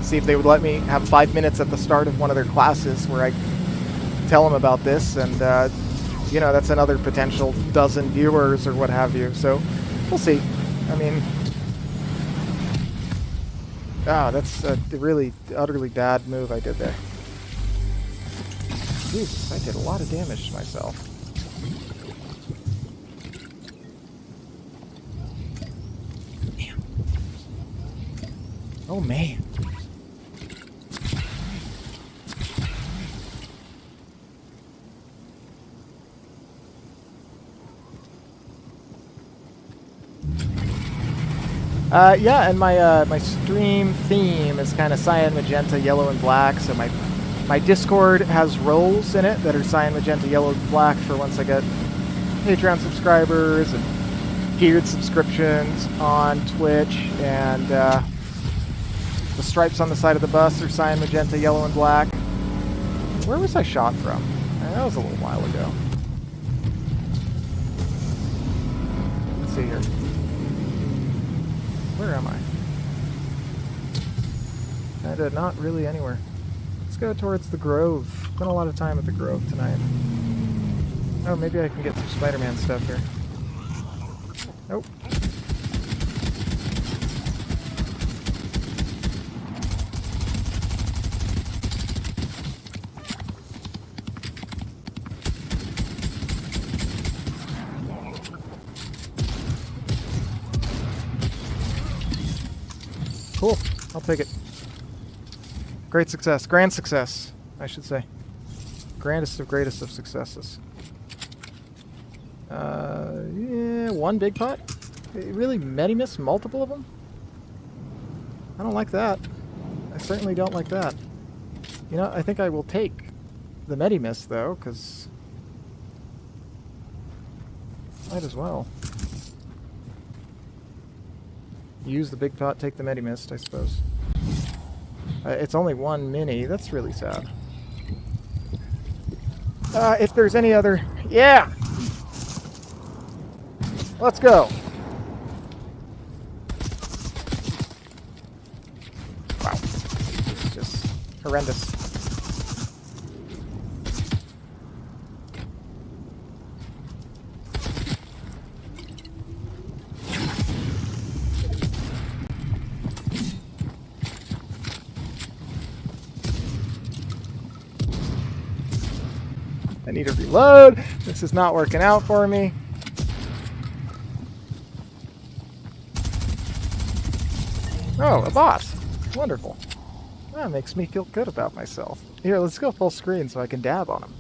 see if they would let me have 5 minutes at the start of one of their classes where I tell them about this, and you know, that's another potential dozen viewers or what have you. So we'll see. I mean, that's a really utterly bad move I did there. Jesus, I did a lot of damage to myself. Damn. Oh man. Yeah, and my stream theme is kind of cyan, magenta, yellow, and black. So my Discord has roles in it that are cyan, magenta, yellow, and black for once I get Patreon subscribers and tiered subscriptions on Twitch, and the stripes on the side of the bus are cyan, magenta, yellow, and black. Where was I shot from? That was a little while ago. Let's see here. Where am I? Not really anywhere. Let's go towards the Grove. Spent a lot of time at the Grove tonight. Oh, maybe I can get some Spider-Man stuff here. Nope. Cool. I'll take it. Great success. Grand success, I should say. Grandest of greatest of successes. Yeah, one big pot? Really? Medi-miss multiple of them? I don't like that. I certainly don't like that. You know, I think I will take the Medi-miss, though, because... might as well. Use the big pot, take the Medi-mist, I suppose. It's only one mini. That's really sad. If there's any other... Yeah! Let's go! Wow. It's just horrendous. I need to reload. This is not working out for me. Oh, a boss. Wonderful. That makes me feel good about myself. Here, let's go full screen so I can dab on him.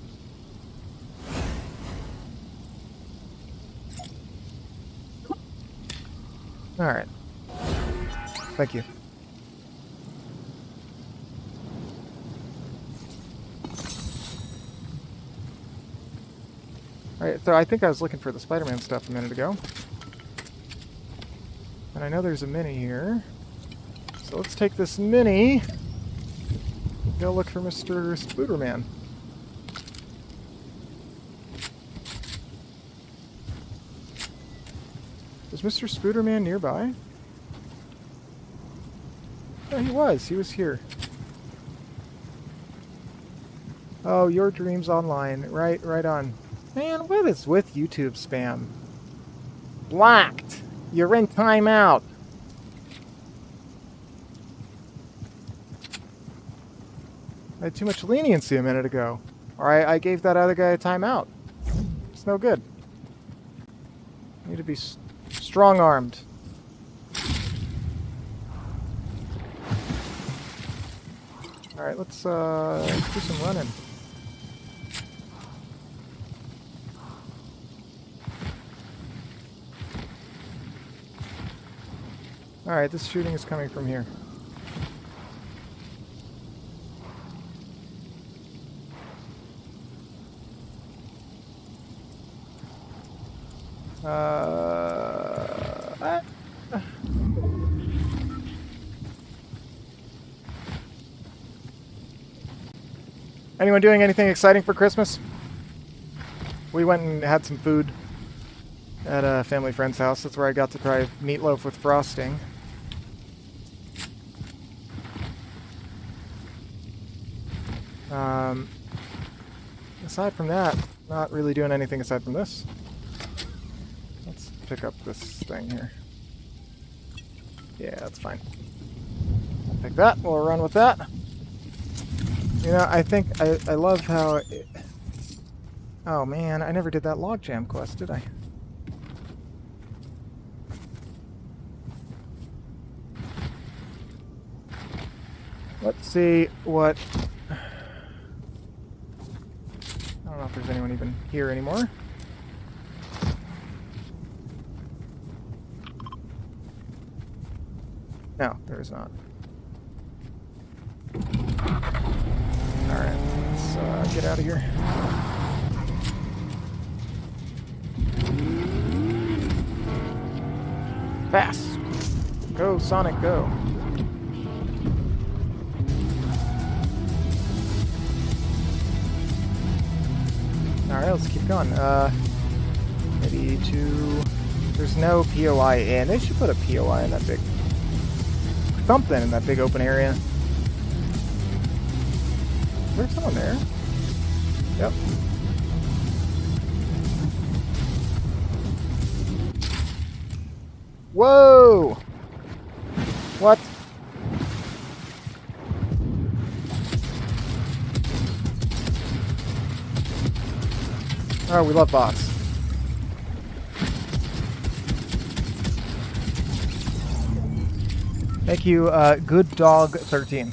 Alright. Thank you. Alright, so I think I was looking for the Spider-Man stuff a minute ago. And I know there's a mini here. So let's take this mini. Go look for Mr. Spooderman. Is Mr. Spooderman nearby? Oh, he was. He was here. Oh, Your Dreams Online. Right on. Man, what is with YouTube spam? Blocked. You're in timeout. I had too much leniency a minute ago. Or I gave that other guy a timeout. It's no good. I need to be strong-armed. Alright, let's do some running. Alright, this shooting is coming from here. Anyone doing anything exciting for Christmas? We went and had some food at a family friend's house. That's where I got to try meatloaf with frosting. Aside from that, not really doing anything aside from this. Let's pick up this thing here. Yeah, that's fine. I'll pick that. We'll run with that. You know, I think I love how it... Oh man, I never did that logjam quest, did I? Let's see what... I don't know if there's anyone even here anymore. No, there is not. Alright, let's get out of here. Fast! Go, Sonic, go! Alright, let's keep going. Maybe to... There's no POI in. They should put a POI in that big... Something in that big open area. There's someone there. Yep. Whoa! What? Oh, we love bots. Thank you, Good Dog 13.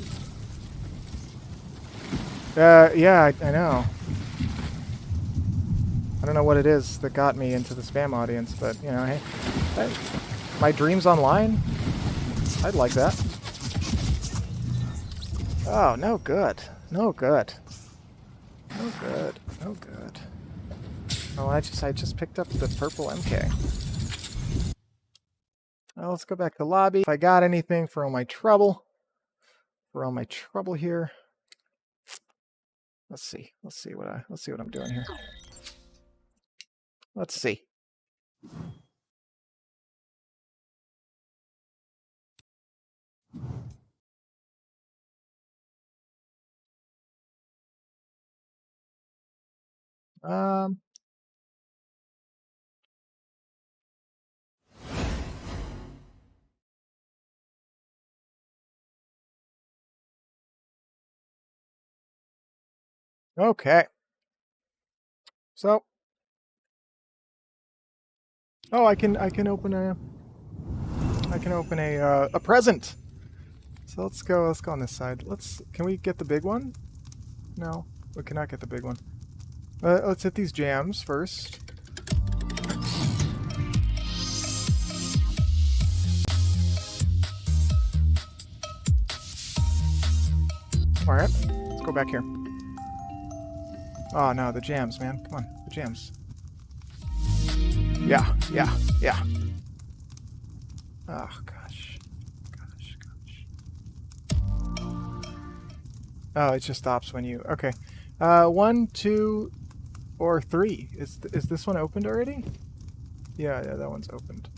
Yeah, I know. I don't know what it is that got me into the spam audience, but, you know, hey, my dreams online? I'd like that. Oh, no good. No good. No good. No good. Oh, I just picked up the purple MK. Well, let's go back to lobby. If I got anything for all my trouble. For all my trouble here. Let's see. Let's see what I'm doing here. Let's see. Okay. So, oh, I can open a a present. So let's go on this side. Can we get the big one? No, we cannot get the big one. Let's hit these jams first. All right, let's go back here. Oh no, the jams, man. Come on, the jams. Yeah. Oh gosh. Oh, it just stops when you. Okay. 1, 2, or 3. Is this one opened already? Yeah, that one's opened.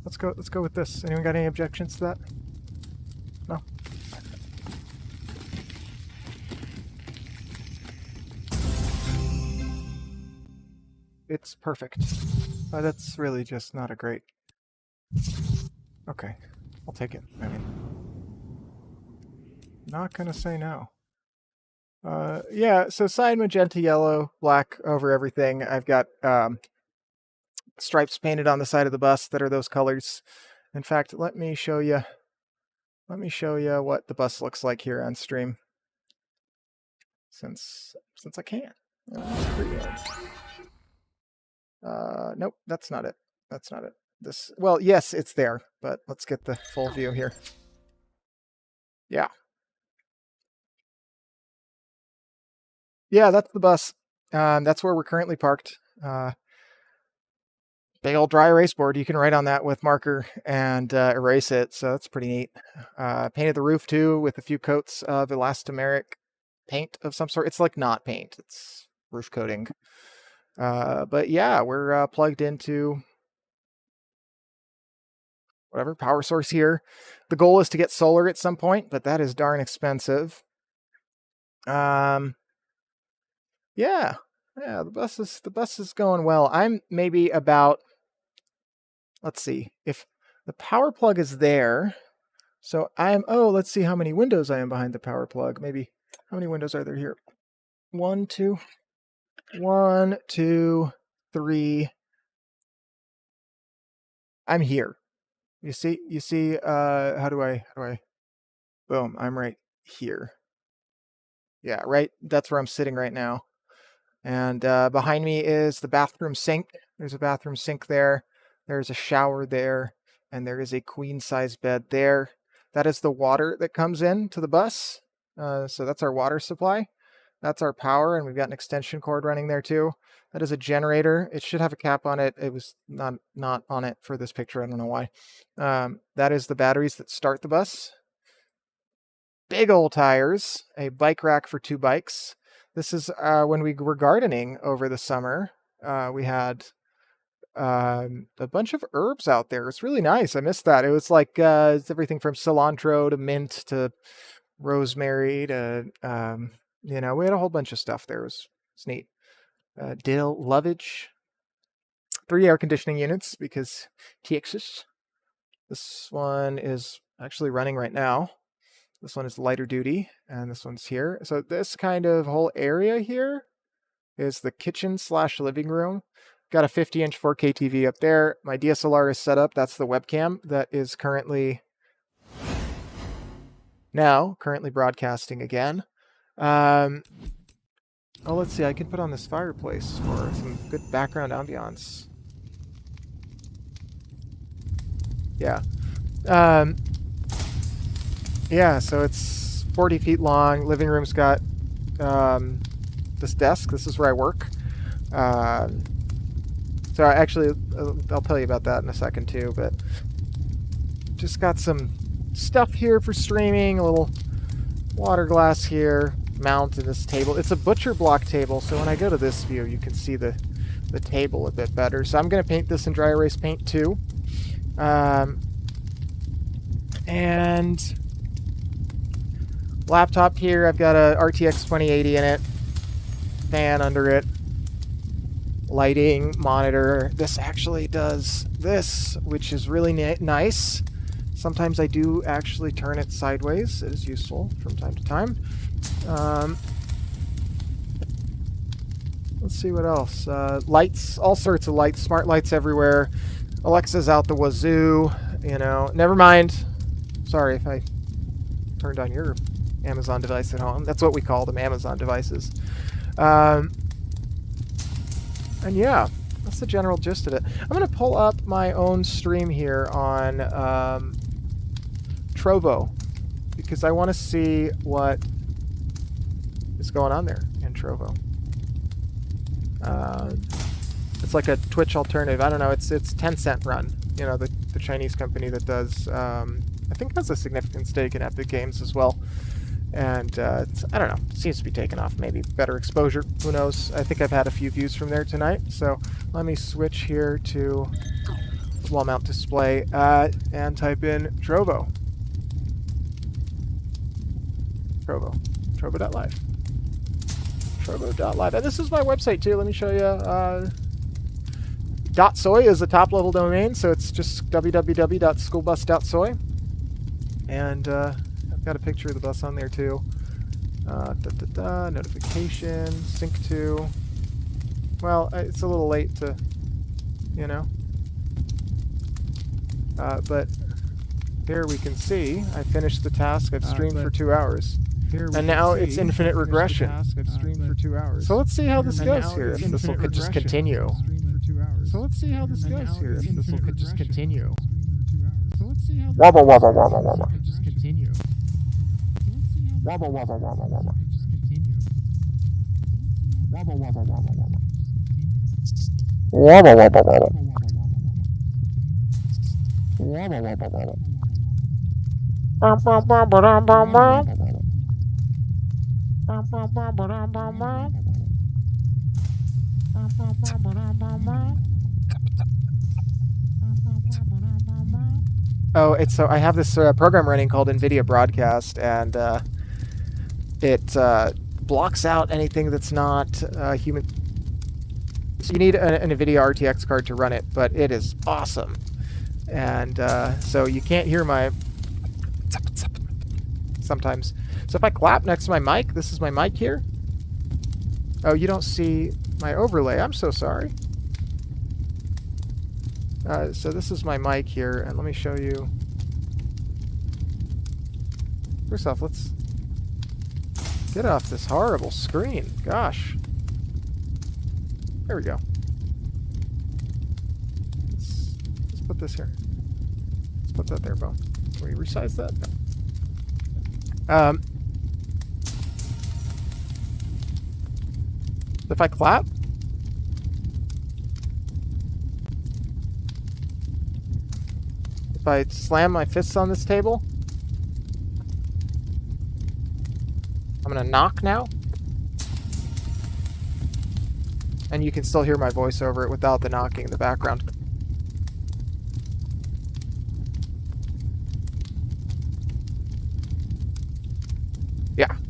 Let's go with this. Anyone got any objections to that? No. It's perfect. That's really just not a great. Okay, I'll take it. I mean, not gonna say no. Yeah, so cyan, magenta, yellow, black over everything. I've got stripes painted on the side of the bus that are those colors. In fact, let me show you what the bus looks like here on stream. Since I can. Nope, that's not it. That's not it. Well, yes, it's there, but let's get the full view here. Yeah. Yeah, that's the bus. That's where we're currently parked. Big old dry erase board. You can write on that with marker and erase it, so that's pretty neat. Painted the roof too with a few coats of elastomeric paint of some sort. It's like not paint, it's roof coating. But yeah, we're plugged into whatever power source here. The goal is to get solar at some point, but that is darn expensive. Yeah, the bus is going well. I'm maybe about, let's see, if the power plug is there. So let's see how many windows I am behind the power plug. Maybe, how many windows are there here? 1, 2, 3. I'm here. You see, how do I, boom, I'm right here. Yeah, right, that's where I'm sitting right now. And behind me is the bathroom sink. There's a bathroom sink there. There's a shower there. And there is a queen-size bed there. That is the water that comes in to the bus. So that's our water supply. That's our power, and we've got an extension cord running there too. That is a generator. It should have a cap on it. It was not on it for this picture. I don't know why. That is the batteries that start the bus. Big old tires. A bike rack for 2 bikes. This is when we were gardening over the summer. We had a bunch of herbs out there. It's really nice. I missed that. It was like it's everything from cilantro to mint to rosemary to, you know, we had a whole bunch of stuff there. It was neat. Dill, lovage. 3 air conditioning units because Texas. This one is actually running right now. This one is lighter duty, and this one's here. So this kind of whole area here is the kitchen / living room. Got a 50-inch 4K TV up there. My DSLR is set up. That's the webcam that is currently broadcasting again. Oh, let's see. I could put on this fireplace for some good background ambiance. Yeah. Yeah, so it's 40 feet long. Living room's got this desk. This is where I work. So actually, I'll tell you about that in a second too, but just got some stuff here for streaming, a little water glass here, mount in this table. It's a butcher block table, so when I go to this view, you can see the table a bit better. So I'm going to paint this in dry erase paint too. And laptop here, I've got a RTX 2080 in it, fan under it, lighting, monitor. This actually does this, which is really nice. Sometimes I do actually turn it sideways. It is useful from time to time. Let's see what else. Lights, all sorts of lights, smart lights everywhere. Alexa's out the wazoo, you know. Never mind. Sorry if I turned on your Amazon device at home. That's what we call them, Amazon devices. And yeah, that's the general gist of it. I'm going to pull up my own stream here on Trovo because I want to see what is going on there in Trovo. It's like a Twitch alternative. I don't know. It's Tencent run. You know, the Chinese company that does, I think has a significant stake in Epic Games as well. And I don't know. It seems to be taking off. Maybe better exposure. Who knows? I think I've had a few views from there tonight. So let me switch here to wall mount display and type in Trovo. Trovo.live. Trovo.live. And this is my website too. Let me show you. .soy is the top level domain, so it's just www.schoolbus.soy. And I've got a picture of the bus on there too. Notification, sync to. Well, it's a little late to, you know. But here we can see I finished the task. I've streamed for 2 hours. And now it's infinite regression. So let's see how this goes here. If this will just continue. So let's see how this goes here. If this will just continue. Wobble, wobble, wobble, wobble. Just continue. Wobble, wobble, wobble, wobble. Wobble, wobble, wobble, wobble. Wobble, wobble, wobble. Wobble, wobble, wobble. Bum, bum, bum, bum, bum, bum. Bum, bum, bum, bum, bum, bum. Bum, bum, bum, bum, bum, bum. Oh, so I have this program running called NVIDIA Broadcast, and it blocks out anything that's not human. So you need an NVIDIA RTX card to run it, but it is awesome. And so you can't hear my sometimes. So if I clap next to my mic, this is my mic here. Oh, you don't see my overlay. I'm so sorry. So this is my mic here, and let me show you. First off, let's get off this horrible screen. Gosh. There we go. Let's put this here. Let's put that there, Bo. Can we resize that? No. If I clap, if I slam my fists on this table, I'm gonna knock now, and you can still hear my voice over it without the knocking in the background.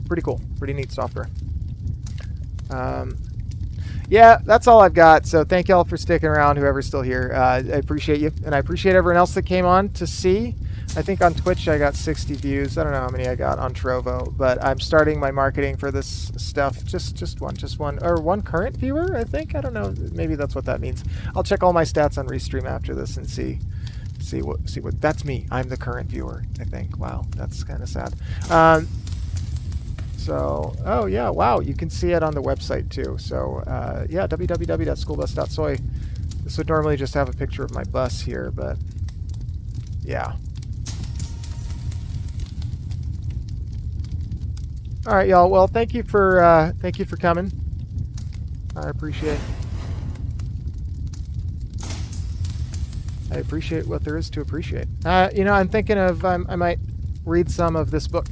pretty cool. Pretty neat software. Yeah, that's all I've got. So thank y'all for sticking around, whoever's still here. I appreciate you, and I appreciate everyone else that came on to see. I think on Twitch I got 60 views. I don't know how many I got on Trovo, but I'm starting my marketing for this stuff. Just one, or one current viewer, I think. I don't know. Maybe that's what that means. I'll check all my stats on Restream after this and see what. That's me. I'm the current viewer, I think. Wow, that's kind of sad. So, oh yeah, wow, you can see it on the website too. So, yeah, www.schoolbus.soy. This would normally just have a picture of my bus here, but yeah. All right, y'all. Well, thank you for coming. I appreciate what there is to appreciate. You know, I'm thinking of I might read some of this book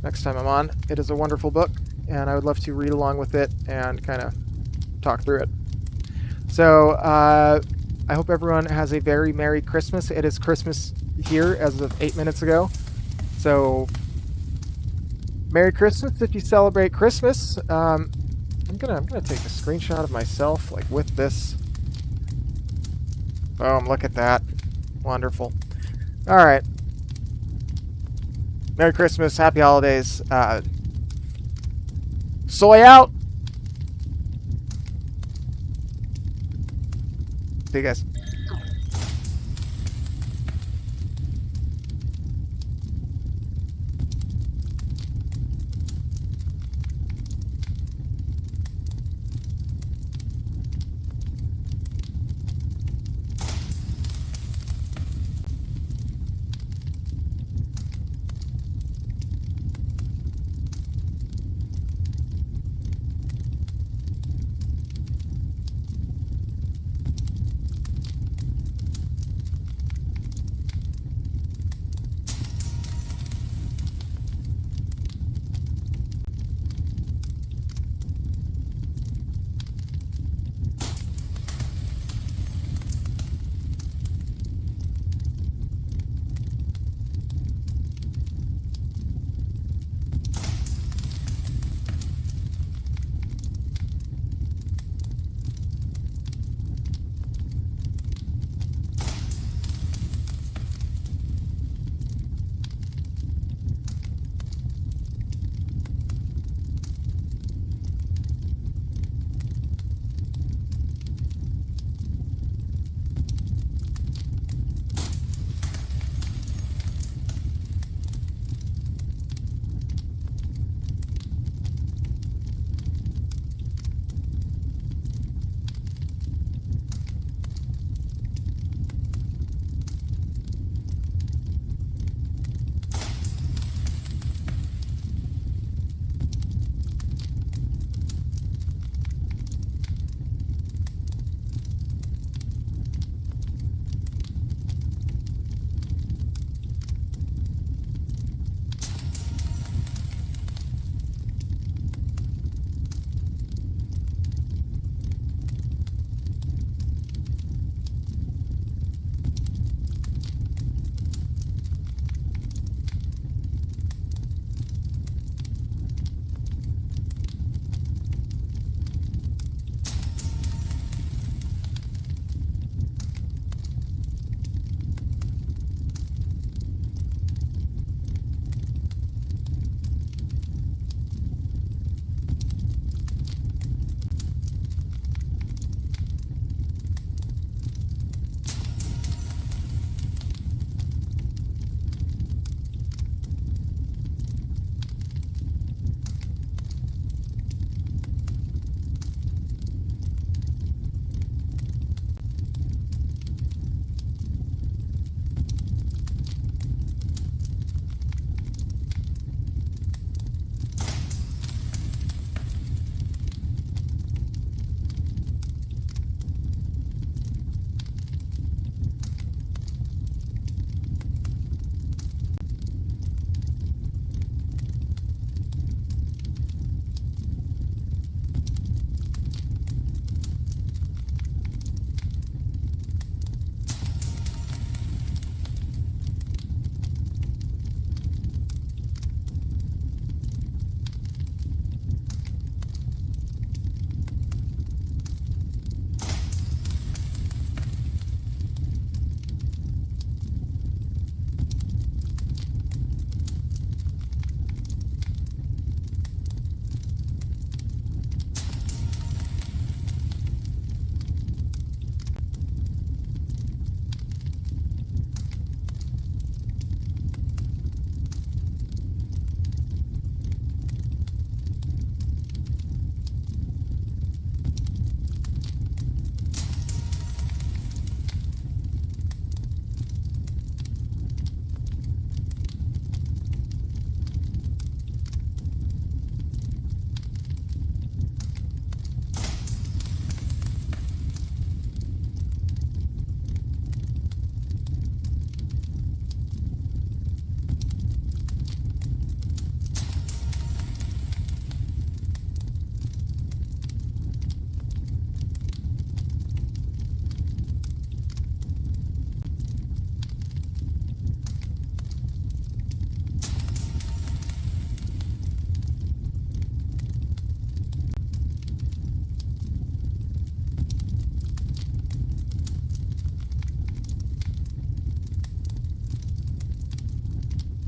next time I'm on. It is a wonderful book, and I would love to read along with it and kind of talk through it. So I hope everyone has a very Merry Christmas. It is Christmas here as of 8 minutes ago. So Merry Christmas if you celebrate Christmas. I'm gonna take a screenshot of myself like with this. Boom! Look at that. Wonderful. All right. Merry Christmas, Happy Holidays. Soy out. See you guys.